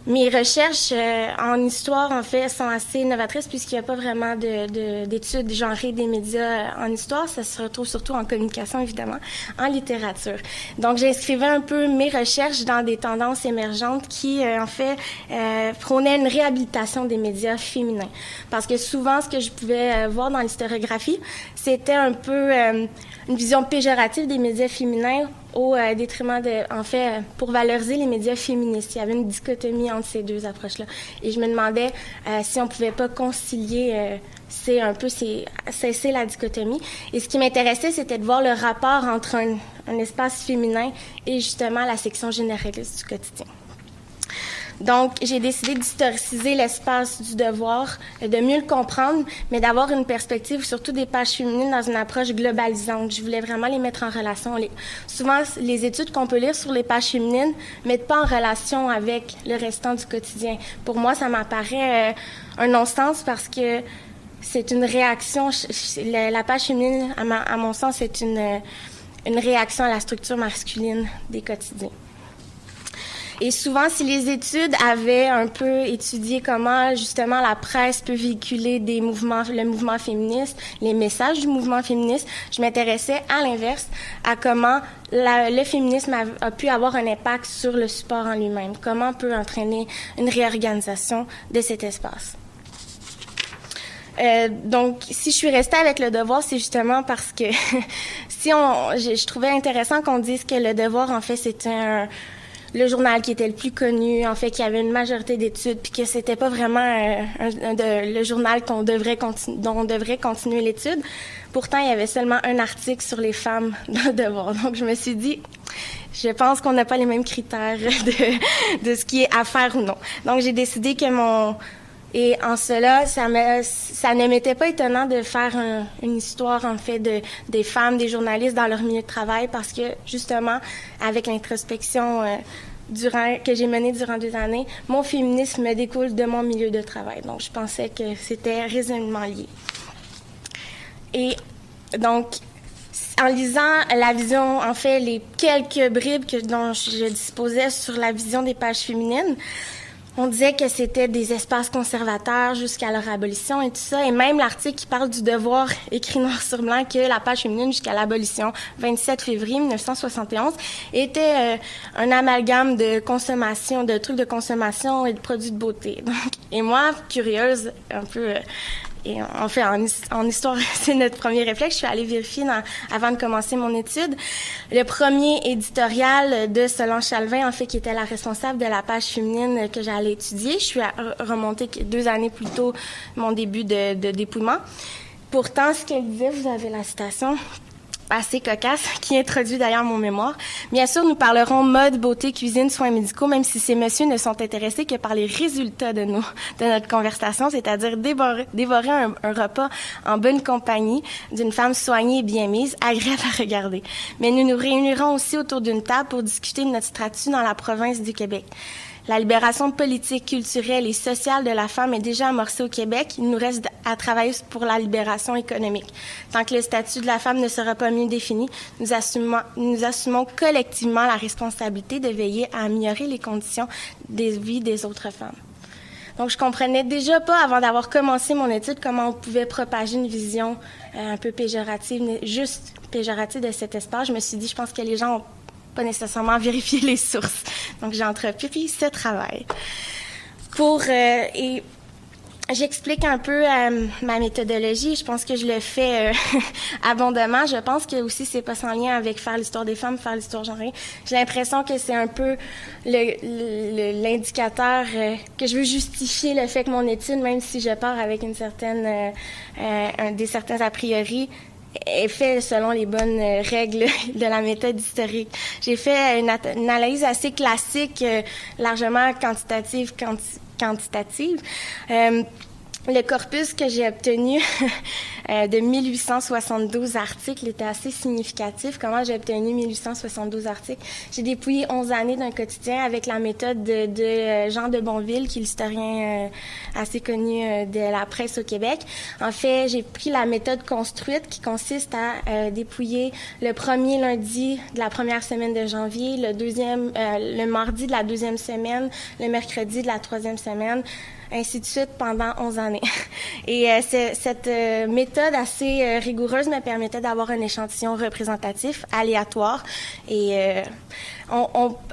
Mes recherches en histoire, en fait, sont assez novatrices puisqu'il n'y a pas vraiment d'études genrées des médias en histoire. Ça se retrouve surtout en communication, évidemment, en littérature. Donc, j'inscrivais un peu mes recherches dans des tendances émergentes qui, en fait, prônaient une réhabilitation des médias féminins. Parce que souvent, ce que je pouvais voir dans l'historiographie, c'était un peu une vision péjorative des médias féminins au détriment en fait, pour valoriser les médias féministes. Il y avait une dichotomie entre ces deux approches-là. Et je me demandais si on pouvait pas concilier, cesser la dichotomie. Et ce qui m'intéressait, c'était de voir le rapport entre un espace féminin et justement la section généraliste du quotidien. Donc, j'ai décidé d'historiciser l'espace du Devoir, de mieux le comprendre, mais d'avoir une perspective surtout des pages féminines dans une approche globalisante. Je voulais vraiment les mettre en relation. Souvent, les études qu'on peut lire sur les pages féminines ne mettent pas en relation avec le restant du quotidien. Pour moi, ça m'apparaît un non-sens parce que c'est une réaction. La page féminine, à mon sens, c'est une réaction à la structure masculine des quotidiens. Et souvent, si les études avaient un peu étudié comment, justement, la presse peut véhiculer le mouvement féministe, les messages du mouvement féministe, je m'intéressais, à l'inverse, à comment le féminisme a pu avoir un impact sur le support en lui-même. Comment peut entraîner une réorganisation de cet espace. Donc, si je suis restée avec le Devoir, c'est justement parce que je trouvais intéressant qu'on dise que le Devoir, en fait, c'était le journal qui était le plus connu, en fait, qui avait une majorité d'études, puis que c'était pas vraiment le journal dont on devrait continuer l'étude. Pourtant, il y avait seulement un article sur les femmes dans le Devoir. Donc, je me suis dit, je pense qu'on n'a pas les mêmes critères de ce qui est à faire ou non. Donc, j'ai décidé que et en cela, ça ne m'était pas étonnant de faire une histoire, en fait, des femmes, des journalistes dans leur milieu de travail parce que, justement, avec l'introspection que j'ai menée durant 2 années, mon féminisme me découle de mon milieu de travail. Donc, je pensais que c'était résolument lié. Et donc, en lisant la vision, en fait, les quelques bribes dont je disposais sur la vision des pages féminines, on disait que c'était des espaces conservateurs jusqu'à leur abolition et tout ça. Et même l'article qui parle du devoir, écrit noir sur blanc, que la page féminine jusqu'à l'abolition, 27 février 1971, était un amalgame de consommation, de trucs de consommation et de produits de beauté. Donc, et moi, curieuse, un peu... Et en fait, en histoire, c'est notre premier réflexe. Je suis allée vérifier avant de commencer mon étude. Le premier éditorial de Solange Chalvin, en fait, qui était la responsable de la page féminine que j'allais étudier. Je suis remontée 2 années plus tôt, mon début de dépouillement. Pourtant, ce qu'elle disait, vous avez la citation assez cocasse, qui introduit d'ailleurs mon mémoire. Bien sûr, nous parlerons mode, beauté, cuisine, soins médicaux, même si ces messieurs ne sont intéressés que par les résultats de notre conversation, c'est-à-dire dévorer un repas en bonne compagnie d'une femme soignée et bien mise, agréable à regarder. Mais nous nous réunirons aussi autour d'une table pour discuter de notre statut dans la province du Québec. La libération politique, culturelle et sociale de la femme est déjà amorcée au Québec. Il nous reste à travailler pour la libération économique. Tant que le statut de la femme ne sera pas mieux défini, nous assumons collectivement la responsabilité de veiller à améliorer les conditions de vie des autres femmes. Donc, je comprenais déjà pas, avant d'avoir commencé mon étude, comment on pouvait propager une vision un peu péjorative, juste péjorative de cet espace. Je me suis dit, je pense que les gens ont pas nécessairement vérifier les sources. Donc, j'ai entrepris ce travail. Et j'explique un peu ma méthodologie. Je pense que je le fais abondamment. Je pense que aussi, c'est pas sans lien avec faire l'histoire des femmes, faire l'histoire genrée. J'ai l'impression que c'est un peu l'indicateur que je veux justifier le fait que mon étude, même si je pars avec des certains a priori, est fait selon les bonnes règles de la méthode historique. J'ai fait une analyse assez classique, largement quantitative. Le corpus que j'ai obtenu de 1872 articles était assez significatif. Comment j'ai obtenu 1872 articles? J'ai dépouillé 11 années d'un quotidien avec la méthode de Jean de Bonville, qui est l'historien assez connu de la presse au Québec. En fait, j'ai pris la méthode construite qui consiste à dépouiller le premier lundi de la première semaine de janvier, le mardi de la deuxième semaine, le mercredi de la troisième semaine, ainsi de suite pendant 11 années. Et cette méthode assez rigoureuse me permettait d'avoir un échantillon représentatif, aléatoire. Et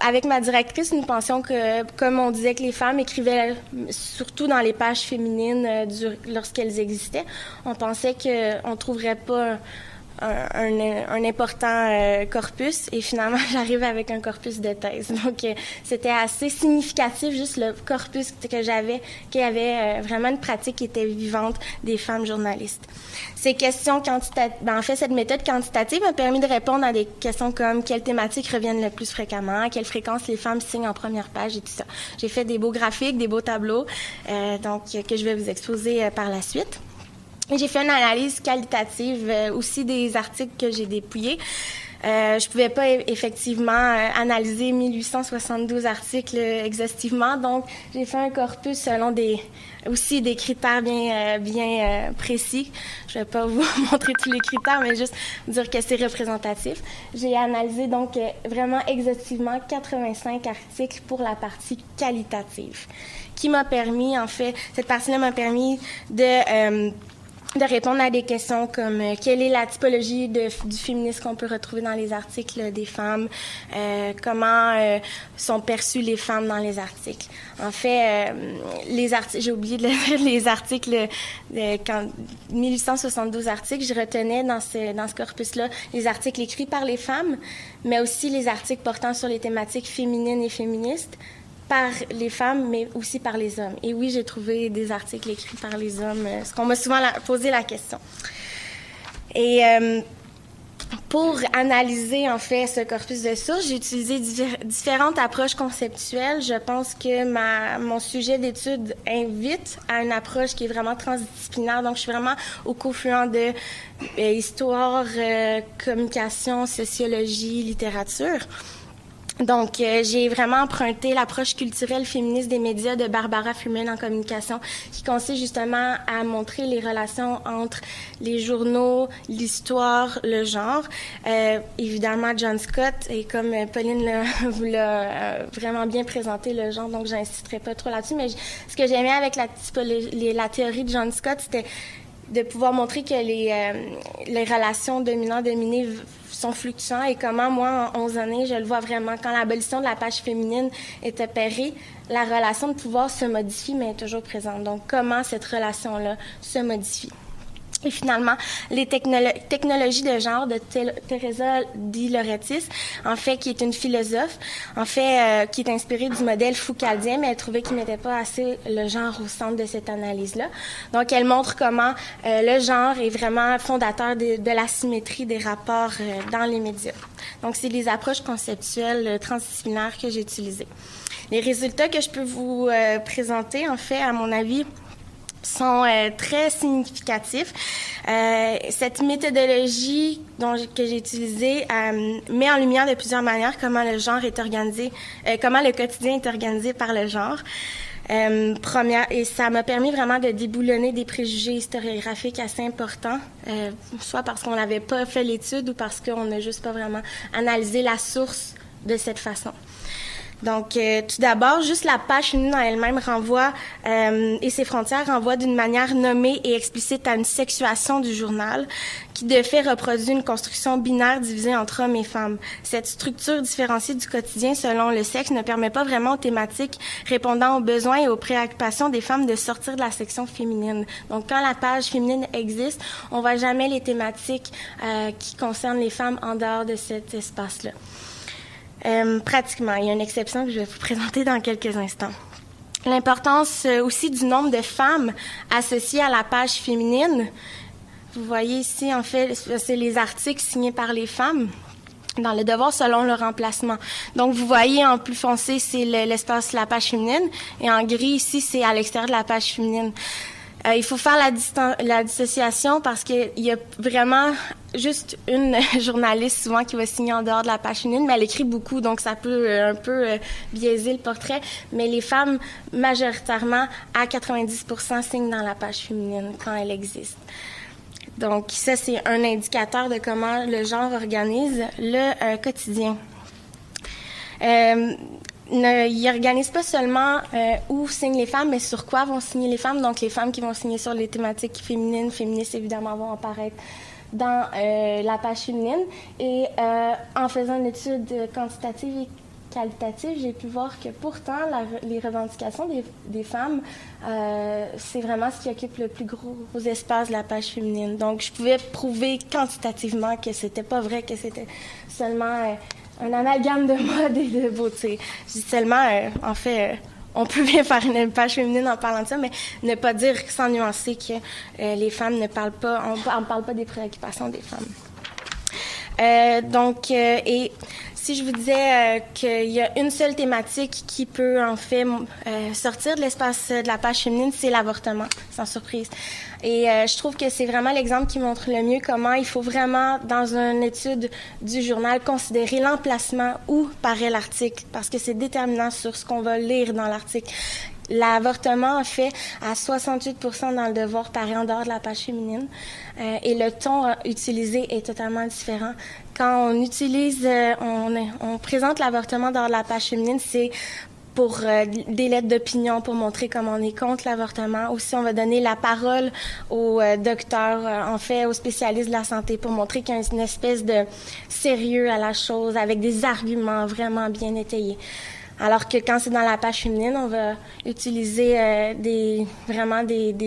avec ma directrice, nous pensions que, comme on disait que les femmes écrivaient surtout dans les pages féminines lorsqu'elles existaient, on pensait qu'on ne trouverait pas un important corpus, et finalement j'arrive avec un corpus de thèse. Donc c'était assez significatif, juste le corpus que j'avais, qu'il y avait vraiment une pratique qui était vivante des femmes journalistes. Ces questions quantitatives, en fait cette méthode quantitative m'a permis de répondre à des questions comme quelles thématiques reviennent le plus fréquemment, à quelle fréquence les femmes signent en première page et tout ça. J'ai fait des beaux graphiques, des beaux tableaux, donc que je vais vous exposer par la suite. Et j'ai fait une analyse qualitative aussi des articles que j'ai dépouillés. Je pouvais pas effectivement analyser 1872 articles exhaustivement, donc j'ai fait un corpus selon des critères bien précis. Je vais pas vous montrer tous les critères, mais juste dire que c'est représentatif. J'ai analysé donc vraiment exhaustivement 85 articles pour la partie qualitative, qui m'a permis, en fait, cette partie-là m'a permis de répondre à des questions comme quelle est la typologie du féminisme qu'on peut retrouver dans les articles des femmes, comment sont perçues les femmes dans les articles. En fait, j'ai oublié de le dire, les articles, 1872 articles, je retenais dans ce corpus-là les articles écrits par les femmes, mais aussi les articles portant sur les thématiques féminines et féministes, par les femmes, mais aussi par les hommes. Et oui, j'ai trouvé des articles écrits par les hommes, parce qu'on m'a souvent posé la question. Et pour analyser, en fait, ce corpus de sources, j'ai utilisé différentes approches conceptuelles. Je pense que mon sujet d'étude invite à une approche qui est vraiment transdisciplinaire. Donc, je suis vraiment au confluent de histoire, communication, sociologie, littérature. Donc, j'ai vraiment emprunté l'approche culturelle féministe des médias de Barbara Freeman en communication, qui consiste justement à montrer les relations entre les journaux, l'histoire, le genre. Évidemment, John Scott, et comme Pauline vous l'a vraiment bien présenté, le genre, donc j'insisterai pas trop là-dessus, mais ce que j'aimais avec la théorie de John Scott, c'était de pouvoir montrer que les relations dominant-dominé sont fluctuantes et comment, moi, en 11 années, je le vois vraiment. Quand l'abolition de la page féminine est opérée, la relation de pouvoir se modifie, mais est toujours présente. Donc, comment cette relation-là se modifie? Et finalement, les technologies de genre de Teresa Di Lauretis, en fait, qui est une philosophe, en fait, qui est inspirée du modèle foucaldien, mais elle trouvait qu'il mettait pas assez le genre au centre de cette analyse-là. Donc, elle montre comment le genre est vraiment fondateur de la symétrie des rapports dans les médias. Donc, c'est les approches conceptuelles transdisciplinaires que j'ai utilisées. Les résultats que je peux vous présenter, en fait, à mon avis, sont très significatifs. Cette méthodologie que j'ai utilisée met en lumière de plusieurs manières comment le genre est organisé, comment le quotidien est organisé par le genre. Et ça m'a permis vraiment de déboulonner des préjugés historiographiques assez importants, soit parce qu'on n'avait pas fait l'étude ou parce qu'on n'a juste pas vraiment analysé la source de cette façon. Donc, tout d'abord, juste la page féminine en elle-même renvoie, et ses frontières renvoient d'une manière nommée et explicite à une sexuation du journal qui, de fait, reproduit une construction binaire divisée entre hommes et femmes. Cette structure différenciée du quotidien selon le sexe ne permet pas vraiment aux thématiques répondant aux besoins et aux préoccupations des femmes de sortir de la section féminine. Donc, quand la page féminine existe, on voit jamais les thématiques qui concernent les femmes en dehors de cet espace-là. Pratiquement. Il y a une exception que je vais vous présenter dans quelques instants. L'importance aussi du nombre de femmes associées à la page féminine. Vous voyez ici, en fait, c'est les articles signés par les femmes dans le devoir selon leur emplacement. Donc, vous voyez, en plus foncé, c'est l'espace de la page féminine, et en gris, ici, c'est à l'extérieur de la page féminine. Il faut faire la dissociation parce qu'il y a vraiment juste une journaliste souvent qui va signer en dehors de la page féminine, mais elle écrit beaucoup, donc ça peut un peu biaiser le portrait. Mais les femmes, majoritairement, à 90%, signent dans la page féminine quand elle existe. Donc ça, c'est un indicateur de comment le genre organise le quotidien. Il n'organise pas seulement où signent les femmes, mais sur quoi vont signer les femmes. Donc, les femmes qui vont signer sur les thématiques féminines, féministes, évidemment, vont apparaître dans la page féminine. Et en faisant une étude quantitative et qualitative, j'ai pu voir que pourtant, les revendications des femmes, c'est vraiment ce qui occupe le plus gros espace de la page féminine. Donc, je pouvais prouver quantitativement que c'était pas vrai, que c'était seulement un amalgame de mode et de beauté. Je dis seulement, en fait, on peut bien faire une page féminine en parlant de ça, mais ne pas dire sans nuancer que les femmes ne parlent pas, on ne parle pas des préoccupations des femmes. Et si je vous disais qu'il y a une seule thématique qui peut en fait sortir de l'espace de la page féminine, c'est l'avortement, sans surprise. Et je trouve que c'est vraiment l'exemple qui montre le mieux comment il faut vraiment, dans une étude du journal, considérer l'emplacement où paraît l'article, parce que c'est déterminant sur ce qu'on va lire dans l'article. L'avortement, en fait, à 68% dans le devoir, paraît en dehors de la page féminine. Et le ton utilisé est totalement différent. Quand on utilise, on présente l'avortement dans la page féminine, c'est pour des lettres d'opinion, pour montrer comment on est contre l'avortement. Aussi, on va donner la parole aux docteurs, en fait, aux spécialistes de la santé, pour montrer qu'il y a une espèce de sérieux à la chose, avec des arguments vraiment bien étayés. Alors que quand c'est dans la page féminine, on va utiliser des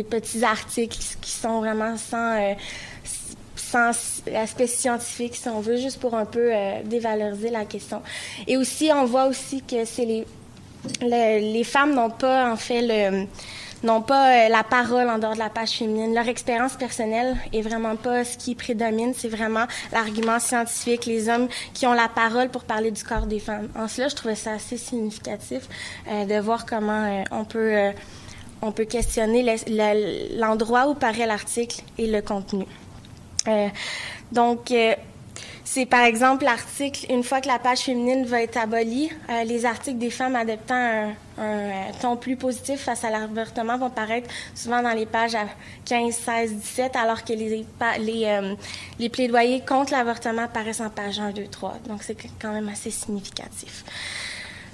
petits articles qui sont vraiment sans aspect scientifique, si on veut, juste pour un peu dévaloriser la question. Et aussi, on voit aussi que c'est les femmes n'ont pas, en fait, la parole en dehors de la page féminine. Leur expérience personnelle est vraiment pas ce qui prédomine, c'est vraiment l'argument scientifique, les hommes qui ont la parole pour parler du corps des femmes. En cela, je trouvais ça assez significatif de voir comment on peut questionner l'endroit où paraît l'article et le contenu. C'est par exemple l'article, une fois que la page féminine va être abolie, les articles des femmes adoptant un ton plus positif face à l'avortement vont paraître souvent dans les pages à 15, 16, 17, alors que les plaidoyers contre l'avortement apparaissent en page 1, 2, 3. Donc c'est quand même assez significatif.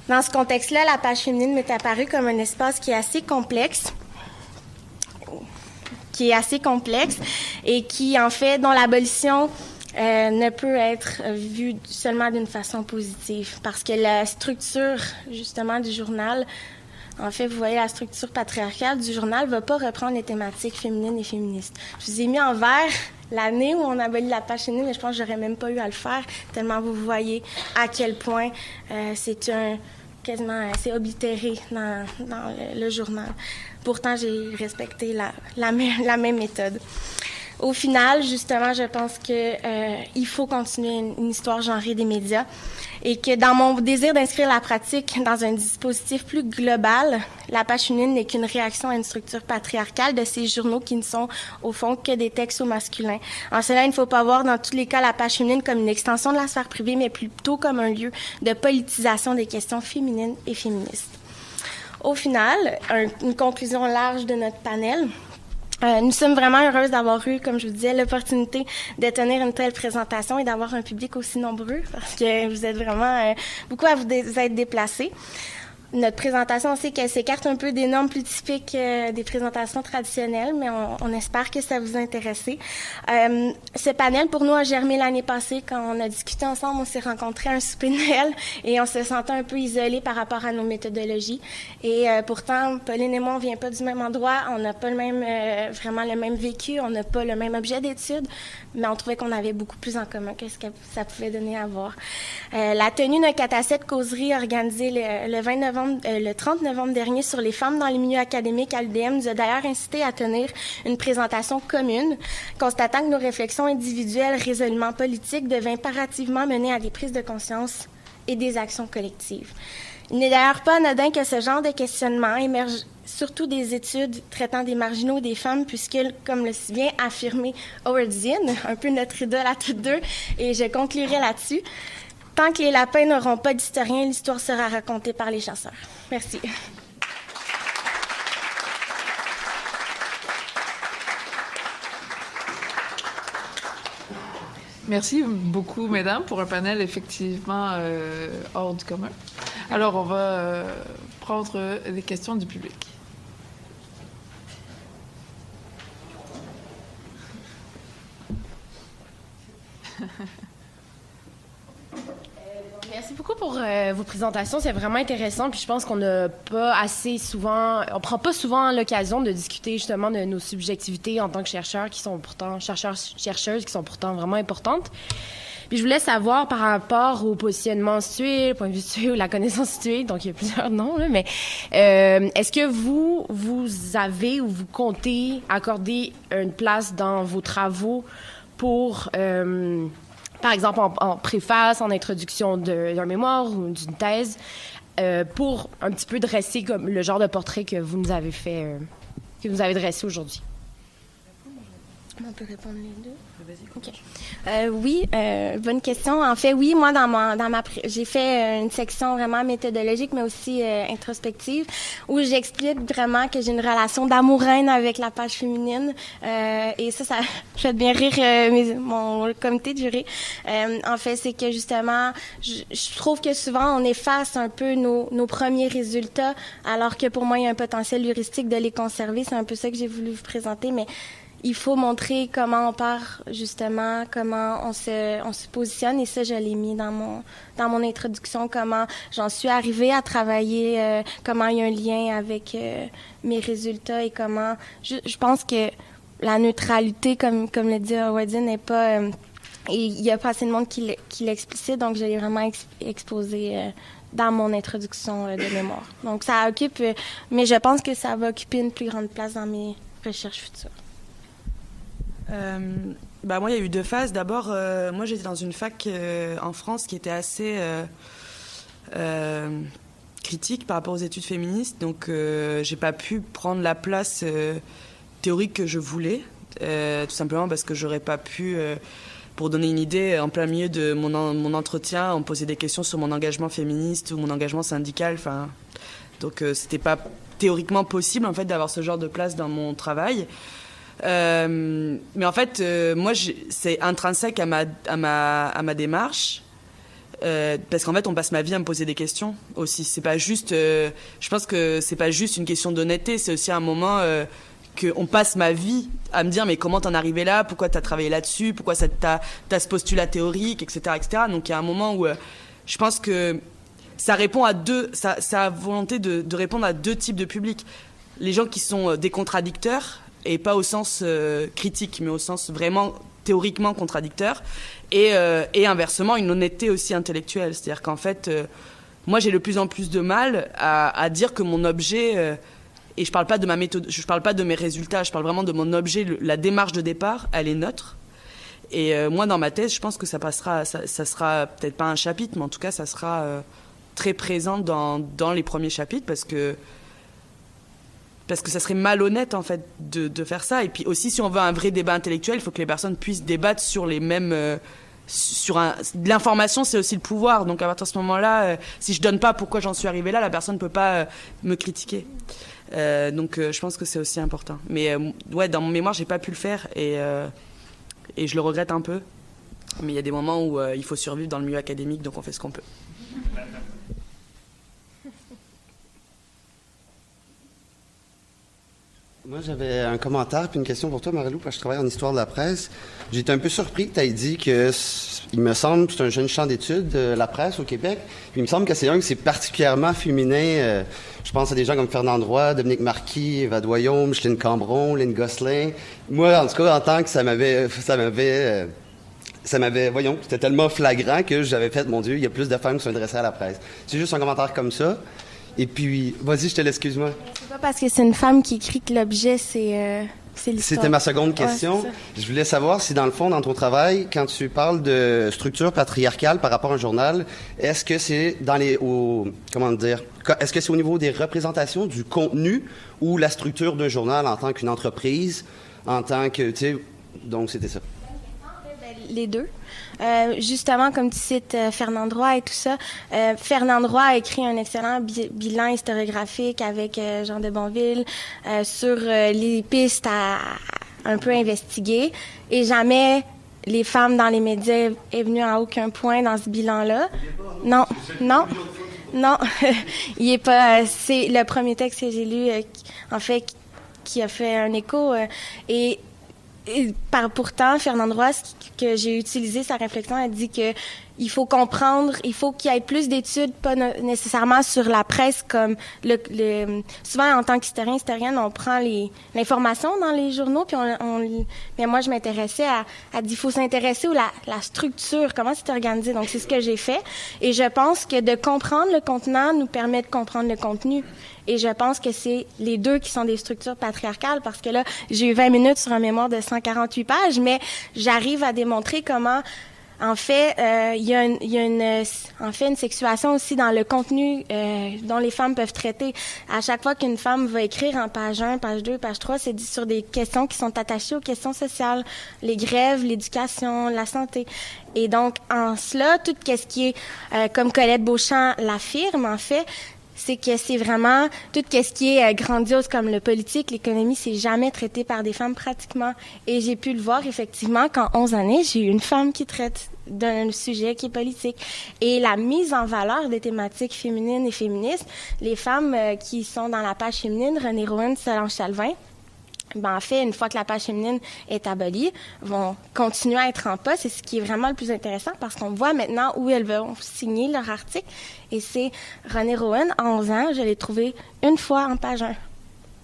Dans ce contexte-là, la page féminine m'est apparue comme un espace qui est assez complexe et qui, en fait, dont l'abolition ne peut être vue seulement d'une façon positive, parce que la structure, justement, du journal, en fait, vous voyez, la structure patriarcale du journal ne va pas reprendre les thématiques féminines et féministes. Je vous ai mis en vert l'année où on abolit la page féminine, mais je pense que j'aurais même pas eu à le faire, tellement vous voyez à quel point c'est oblitéré dans le journal. Pourtant, j'ai respecté la même méthode. Au final, justement, je pense que il faut continuer une histoire genrée des médias et que dans mon désir d'inscrire la pratique dans un dispositif plus global, la page féminine n'est qu'une réaction à une structure patriarcale de ces journaux qui ne sont, au fond, que des textes au masculin. En cela, il ne faut pas voir dans tous les cas la page féminine comme une extension de la sphère privée, mais plutôt comme un lieu de politisation des questions féminines et féministes. Au final, une conclusion large de notre panel. Nous sommes vraiment heureuses d'avoir eu, comme je vous disais, l'opportunité de tenir une telle présentation et d'avoir un public aussi nombreux, parce que vous êtes vraiment beaucoup à vous être déplacés. Notre présentation, on sait qu'elle s'écarte un peu des normes plus typiques des présentations traditionnelles, mais on espère que ça vous a intéressé. Ce panel, pour nous, a germé l'année passée quand on a discuté ensemble. On s'est rencontrés à un souper de Noël et on se sentait un peu isolés par rapport à nos méthodologies. Et pourtant, Pauline et moi, on vient pas du même endroit, on n'a pas vraiment le même vécu, on n'a pas le même objet d'étude, mais on trouvait qu'on avait beaucoup plus en commun que ce que ça pouvait donner à voir. La tenue d'un 4 à 7 causerie organisée le 30 novembre dernier sur les femmes dans les milieux académiques à l'UDM nous a d'ailleurs incité à tenir une présentation commune, constatant que nos réflexions individuelles résolument politiques devaient impérativement mener à des prises de conscience et des actions collectives. Il n'est d'ailleurs pas anodin que ce genre de questionnement émerge surtout des études traitant des marginaux des femmes, puisque, comme le si bien affirmé Howard Zinn, un peu notre idole à toutes deux, et je conclurai là-dessus, tant que les lapins n'auront pas d'historien, l'histoire sera racontée par les chasseurs. Merci. Merci beaucoup, mesdames, pour un panel effectivement hors du commun. Alors, on va prendre les questions du public. Merci beaucoup pour vos présentations, c'est vraiment intéressant. Puis je pense qu'on n'a pas assez souvent, on prend pas souvent l'occasion de discuter justement de nos subjectivités en tant que chercheurs qui sont pourtant chercheuses qui sont pourtant vraiment importantes. Puis je voulais savoir par rapport au positionnement situé, le point de vue situé ou la connaissance située, donc il y a plusieurs noms là, mais est-ce que vous avez ou vous comptez accorder une place dans vos travaux pour par exemple, en préface, en introduction d'un mémoire ou d'une thèse, pour un petit peu dresser comme le genre de portrait que vous nous avez fait, que vous avez dressé aujourd'hui. On peut répondre les deux. Okay. Oui, bonne question. En fait, oui, moi, j'ai fait une section vraiment méthodologique, mais aussi introspective, où j'explique vraiment que j'ai une relation d'amour-haine avec la page féminine. Et ça fait bien rire mon comité de jury. En fait, c'est que justement, je trouve que souvent, on efface un peu nos premiers résultats, alors que pour moi, il y a un potentiel heuristique de les conserver. C'est un peu ça que j'ai voulu vous présenter, mais il faut montrer comment on part, justement, comment on se positionne. Et ça, je l'ai mis dans mon introduction, comment j'en suis arrivée à travailler, comment il y a un lien avec mes résultats et comment... Je pense que la neutralité, comme le dit Howard Zinn, n'est pas... il n'y a pas assez de monde qui l'explicite, donc je l'ai vraiment exposé dans mon introduction de mémoire. Donc, ça occupe... mais je pense que ça va occuper une plus grande place dans mes recherches futures. Moi, il y a eu deux phases. D'abord, moi, j'étais dans une fac en France qui était assez critique par rapport aux études féministes. Donc, j'ai pas pu prendre la place théorique que je voulais, tout simplement parce que j'aurais pas pu Pour donner une idée, en plein milieu de mon entretien, on me posait des questions sur mon engagement féministe ou mon engagement syndical. Donc c'était pas théoriquement possible en fait d'avoir ce genre de place dans mon travail. Mais en fait, moi, c'est intrinsèque à ma démarche. Parce qu'en fait, on passe ma vie à me poser des questions aussi. C'est pas juste. Je pense que c'est pas juste une question d'honnêteté. C'est aussi un moment qu'on passe ma vie à me dire mais comment t'en es arrivé là, pourquoi t'as travaillé là-dessus, pourquoi t'as ce postulat théorique, etc., etc. Donc il y a un moment où je pense que ça répond à ça a volonté de répondre à deux types de publics. Les gens qui sont des contradicteurs, et pas au sens critique, mais au sens vraiment théoriquement contradicteur, et inversement une honnêteté aussi intellectuelle. C'est-à-dire qu'en fait, moi j'ai de plus en plus de mal à dire que mon objet, et je parle pas de ma méthode, je parle pas de mes résultats, je parle vraiment de mon objet, la démarche de départ, elle est neutre. Et moi dans ma thèse, je pense que ça sera peut-être pas un chapitre, mais en tout cas ça sera très présent dans les premiers chapitres, parce que ça serait malhonnête en fait de faire ça. Et puis aussi, si on veut un vrai débat intellectuel, il faut que les personnes puissent débattre sur les mêmes l'information, c'est aussi le pouvoir. Donc à partir de ce moment-là, si je donne pas pourquoi j'en suis arrivée là, la personne peut pas me critiquer. Donc je pense que c'est aussi important. Mais ouais, dans mon mémoire, j'ai pas pu le faire et je le regrette un peu. Mais il y a des moments où il faut survivre dans le milieu académique, donc on fait ce qu'on peut. Moi, j'avais un commentaire puis une question pour toi, Marie-Lou, parce que je travaille en histoire de la presse. J'ai été un peu surpris que tu aies dit que, il me semble, c'est un jeune champ d'études, la presse au Québec. Puis il me semble que c'est un qui c'est particulièrement féminin. Je pense à des gens comme Fernand Roy, Dominique Marquis, Eva Doyon, Micheline Cambron, Lynn Gosselin. Moi, en tout cas, en tant que ça m'avait, voyons, c'était tellement flagrant que j'avais fait, mon Dieu, il y a plus de femmes qui sont adressées à la presse. C'est juste un commentaire comme ça. Et puis, vas-y, je te laisse, excuse-moi. C'est pas parce que c'est une femme qui écrit que l'objet, c'est l'histoire. C'était ma seconde question. Ouais, je voulais savoir si, dans le fond, dans ton travail, quand tu parles de structure patriarcale par rapport à un journal, est-ce que c'est est-ce que c'est au niveau des représentations, du contenu, ou la structure d'un journal en tant qu'une entreprise, en tant que, tu sais, donc c'était ça. Les deux. Justement, comme tu cites Fernand Roy et tout ça, Fernand Roy a écrit un excellent bilan historiographique avec Jean de Bonville sur les pistes à un peu investiguer. Et jamais les femmes dans les médias est venue à aucun point dans ce bilan-là. Non. Il est pas. C'est le premier texte que j'ai lu, en fait, qui a fait un écho. Pourtant, Fernand Roy, que j'ai utilisé sa réflexion, elle dit que il faut comprendre, il faut qu'il y ait plus d'études, pas nécessairement sur la presse, comme souvent en tant qu'historienne, on prend l'information dans les journaux, puis mais moi je m'intéressais à il faut s'intéresser la structure, comment c'est organisé. Donc c'est ce que j'ai fait, et je pense que de comprendre le contenant nous permet de comprendre le contenu. Et je pense que c'est les deux qui sont des structures patriarcales, parce que là, j'ai eu 20 minutes sur un mémoire de 148 pages, mais j'arrive à démontrer comment, en fait, il y a une sexuation aussi dans le contenu dont les femmes peuvent traiter. À chaque fois qu'une femme va écrire en page 1, page 2, page 3, c'est dit sur des questions qui sont attachées aux questions sociales, les grèves, l'éducation, la santé. Et donc, en cela, tout ce qui est, comme Colette Beauchamp l'affirme, en fait, c'est que c'est vraiment tout ce qui est grandiose comme le politique, l'économie, c'est jamais traité par des femmes pratiquement. Et j'ai pu le voir effectivement qu'en 11 années, j'ai eu une femme qui traite d'un sujet qui est politique. Et la mise en valeur des thématiques féminines et féministes, les femmes qui sont dans la page féminine, Renée Rowan, Solange Chalvin, en fait, une fois que la page féminine est abolie, vont continuer à être en poste. C'est ce qui est vraiment le plus intéressant, parce qu'on voit maintenant où elles vont signer leur article. Et c'est Renée Rowan, à 11 ans, je l'ai trouvée une fois en page 1.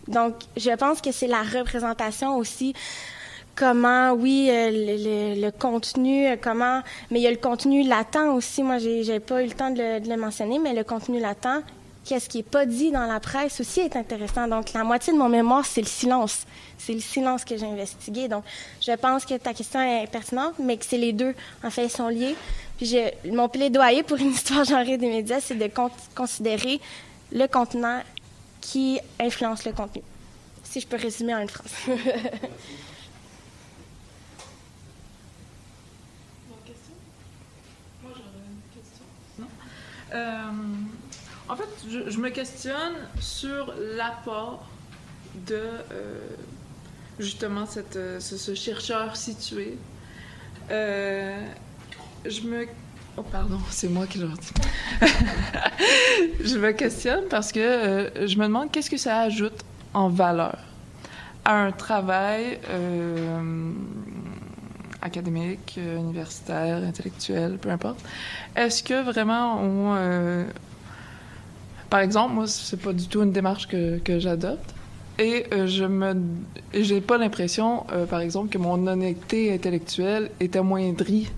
Donc, je pense que c'est la représentation aussi, comment, oui, le contenu, comment... Mais il y a le contenu latent aussi. Moi, j'ai pas eu le temps de le mentionner, mais le contenu latent, qu'est-ce qui n'est pas dit dans la presse aussi est intéressant. Donc, la moitié de mon mémoire, c'est le silence. C'est le silence que j'ai investigué. Donc, je pense que ta question est pertinente, mais que c'est les deux. En fait, ils sont liés. Puis, mon plaidoyer pour une histoire genrée des médias, c'est de considérer le contenant qui influence le contenu. Si je peux résumer en une phrase. j'aurais une question. Non? En fait, je me questionne sur l'apport de justement ce chercheur situé. Oh, pardon, c'est moi qui l'ai dit. Je me questionne parce que je me demande qu'est-ce que ça ajoute en valeur à un travail académique, universitaire, intellectuel, peu importe. Est-ce que vraiment par exemple, moi, c'est pas du tout une démarche que j'adopte. Et j'ai pas l'impression, par exemple, que mon honnêteté intellectuelle est amoindrie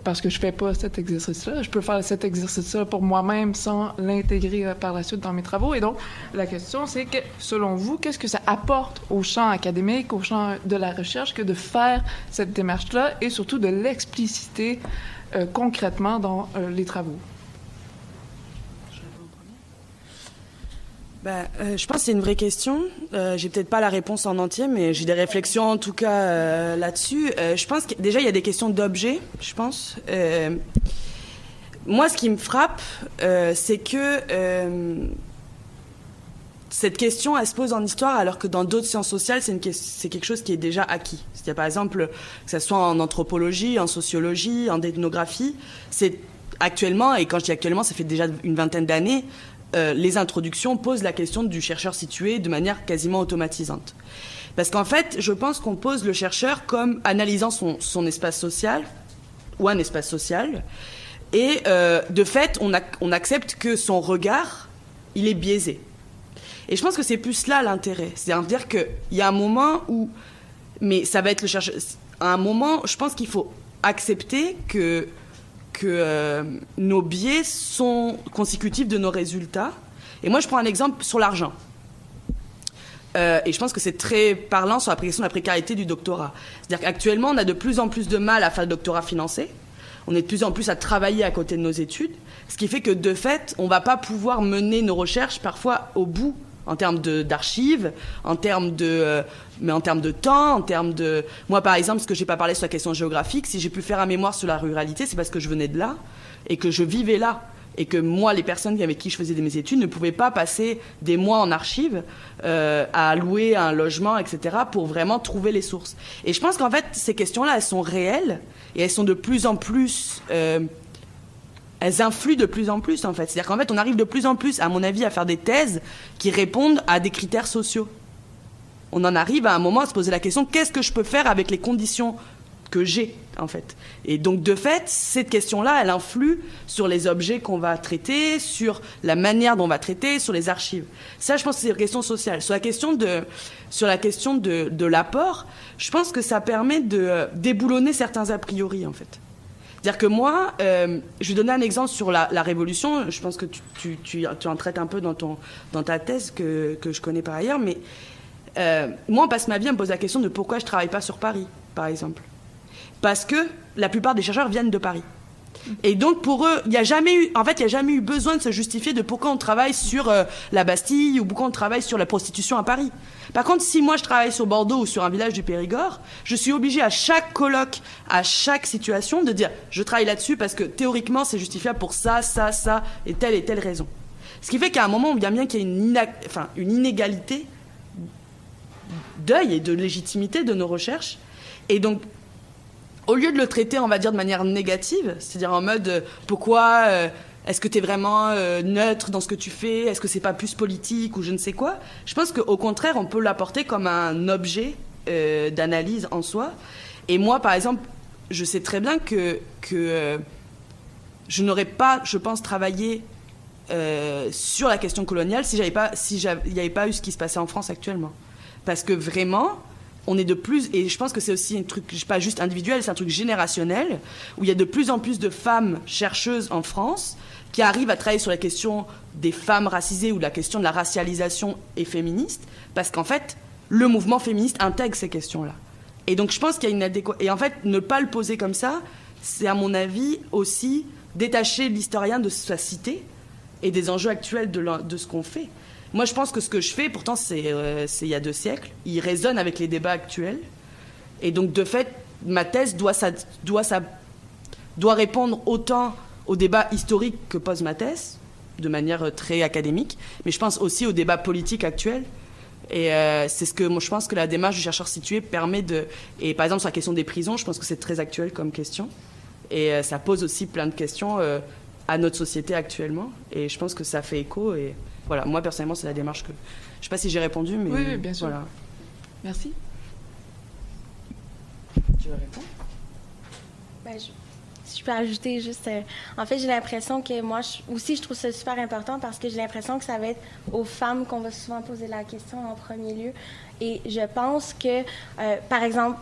parce que je fais pas cet exercice-là. Je peux faire cet exercice-là pour moi-même sans l'intégrer par la suite dans mes travaux. Et donc, la question, c'est que, selon vous, qu'est-ce que ça apporte au champ académique, au champ de la recherche, que de faire cette démarche-là et surtout de l'expliciter concrètement dans les travaux? Je pense que c'est une vraie question. J'ai peut-être pas la réponse en entier, mais j'ai des réflexions en tout cas là-dessus. Je pense que déjà il y a des questions d'objets, je pense. Moi, ce qui me frappe, c'est que cette question, elle se pose en histoire, alors que dans d'autres sciences sociales, c'est quelque chose qui est déjà acquis. C'est-à-dire, par exemple, que ce soit en anthropologie, en sociologie, en ethnographie, c'est actuellement, et quand je dis actuellement, ça fait déjà une vingtaine d'années, les introductions posent la question du chercheur situé de manière quasiment automatisante. Parce qu'en fait, je pense qu'on pose le chercheur comme analysant son espace social, ou un espace social, et de fait, on accepte que son regard, il est biaisé. Et je pense que c'est plus là l'intérêt. C'est-à-dire qu'il y a un moment où... Mais ça va être le chercheur... À un moment, je pense qu'il faut accepter que nos biais sont consécutifs de nos résultats. Et moi, je prends un exemple sur l'argent. Et je pense que c'est très parlant sur la question de la précarité du doctorat. C'est-à-dire qu'actuellement, on a de plus en plus de mal à faire le doctorat financé. On est de plus en plus à travailler à côté de nos études. Ce qui fait que, de fait, on ne va pas pouvoir mener nos recherches parfois au bout, en termes d'archives, en termes mais en termes de temps, en termes de... Moi, par exemple, ce que j'ai pas parlé sur la question géographique, si j'ai pu faire un mémoire sur la ruralité, c'est parce que je venais de là et que je vivais là. Et que moi, les personnes avec qui je faisais mes études ne pouvaient pas passer des mois en archives à louer un logement, etc., pour vraiment trouver les sources. Et je pense qu'en fait, ces questions-là, elles sont réelles et elles sont de plus en plus... elles influent de plus en plus, en fait. C'est-à-dire qu'en fait, on arrive de plus en plus, à mon avis, à faire des thèses qui répondent à des critères sociaux. On en arrive à un moment à se poser la question, qu'est-ce que je peux faire avec les conditions que j'ai, en fait? Et donc, de fait, cette question-là, elle influe sur les objets qu'on va traiter, sur la manière dont on va traiter, sur les archives. Ça, je pense que c'est une question sociale. Sur la question de l'apport, je pense que ça permet de déboulonner certains a priori, en fait. C'est-à-dire que moi, je vais donner un exemple sur la Révolution. Je pense que tu en traites un peu dans ta thèse que je connais par ailleurs. Mais moi, on passe ma vie à me poser la question de pourquoi je ne travaille pas sur Paris, par exemple. Parce que la plupart des chercheurs viennent de Paris. Et donc, pour eux, il n'y a jamais eu besoin de se justifier de pourquoi on travaille sur la Bastille ou pourquoi on travaille sur la prostitution à Paris. Par contre, si moi je travaille sur Bordeaux ou sur un village du Périgord, je suis obligée à chaque colloque, à chaque situation, de dire je travaille là-dessus parce que théoriquement c'est justifiable pour ça et telle raison. Ce qui fait qu'à un moment, il y a bien qu'il y ait une inégalité d'œil et de légitimité de nos recherches. Et donc, au lieu de le traiter, on va dire, de manière négative, c'est-à-dire en mode pourquoi est-ce que tu es vraiment neutre dans ce que tu fais, est-ce que c'est pas plus politique ou je ne sais quoi, je pense qu'au contraire, on peut l'apporter comme un objet d'analyse en soi. Et moi, par exemple, je sais très bien que je n'aurais pas, je pense, travaillé sur la question coloniale s'il n'y avait pas eu ce qui se passait en France actuellement. Parce que vraiment... on est de plus, et je pense que c'est aussi un truc pas juste individuel, c'est un truc générationnel, où il y a de plus en plus de femmes chercheuses en France qui arrivent à travailler sur la question des femmes racisées ou la question de la racialisation et féministe, parce qu'en fait, le mouvement féministe intègre ces questions-là. Et donc je pense qu'il y a une adéquation. Et en fait, ne pas le poser comme ça, c'est à mon avis aussi détacher l'historien de sa cité et des enjeux actuels de ce qu'on fait. Moi, je pense que ce que je fais, pourtant, c'est il y a 2 siècles. Il résonne avec les débats actuels. Et donc, de fait, ma thèse doit doit répondre autant au débat historique que pose ma thèse, de manière très académique, mais je pense aussi au débat politique actuel. Et c'est ce que moi, je pense que la démarche du chercheur situé permet de... Et par exemple, sur la question des prisons, je pense que c'est très actuel comme question. Et ça pose aussi plein de questions à notre société actuellement. Et je pense que ça fait écho. Et voilà, moi, personnellement, c'est la démarche que... Je ne sais pas si j'ai répondu, mais... Oui, bien sûr. Voilà. Merci. Tu veux répondre? Si je peux ajouter juste... en fait, j'ai l'impression que moi, je trouve ça super important parce que j'ai l'impression que ça va être aux femmes qu'on va souvent poser la question en premier lieu. Et je pense que, par exemple,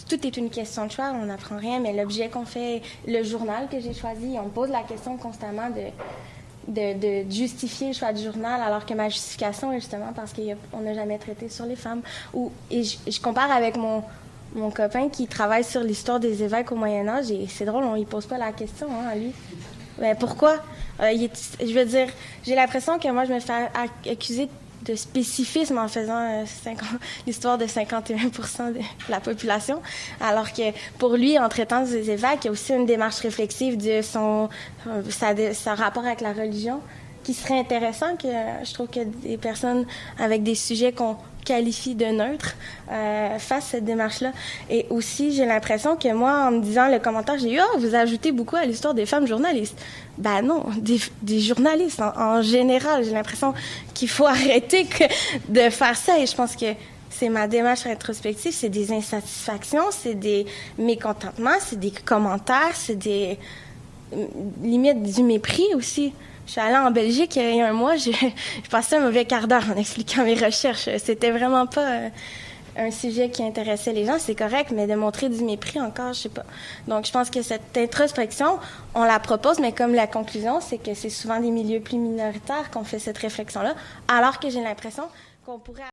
tout est une question de choix, on n'apprend rien, mais l'objet qu'on fait, le journal que j'ai choisi, on me pose la question constamment de justifier le choix du journal, alors que ma justification est justement parce qu'on n'a jamais traité sur les femmes. Et je compare avec mon copain qui travaille sur l'histoire des évêques au Moyen-Âge, et c'est drôle, on lui pose pas la question, hein, lui. Mais pourquoi? Je veux dire, j'ai l'impression que moi, je me fais accuser de spécifisme en faisant l'histoire de 51% de la population, alors que pour lui, en traitant des évêques, il y a aussi une démarche réflexive de son rapport avec la religion, qui serait intéressant, que je trouve que des personnes avec des sujets qu'on qualifie de neutres fassent cette démarche-là. Et aussi, j'ai l'impression que moi, en me disant le commentaire, j'ai eu « Ah, vous ajoutez beaucoup à l'histoire des femmes journalistes. » Ben non, des journalistes en général. J'ai l'impression qu'il faut arrêter de faire ça. Et je pense que c'est ma démarche rétrospective, c'est des insatisfactions, c'est des mécontentements, c'est des commentaires, c'est des limite du mépris aussi. Je suis allée en Belgique il y a un mois, j'ai passé un mauvais quart d'heure en expliquant mes recherches. C'était vraiment pas un sujet qui intéressait les gens, c'est correct, mais de montrer du mépris encore, je sais pas. Donc je pense que cette introspection, on la propose, mais comme la conclusion, c'est que c'est souvent des milieux plus minoritaires qu'on fait cette réflexion-là, alors que j'ai l'impression qu'on pourrait...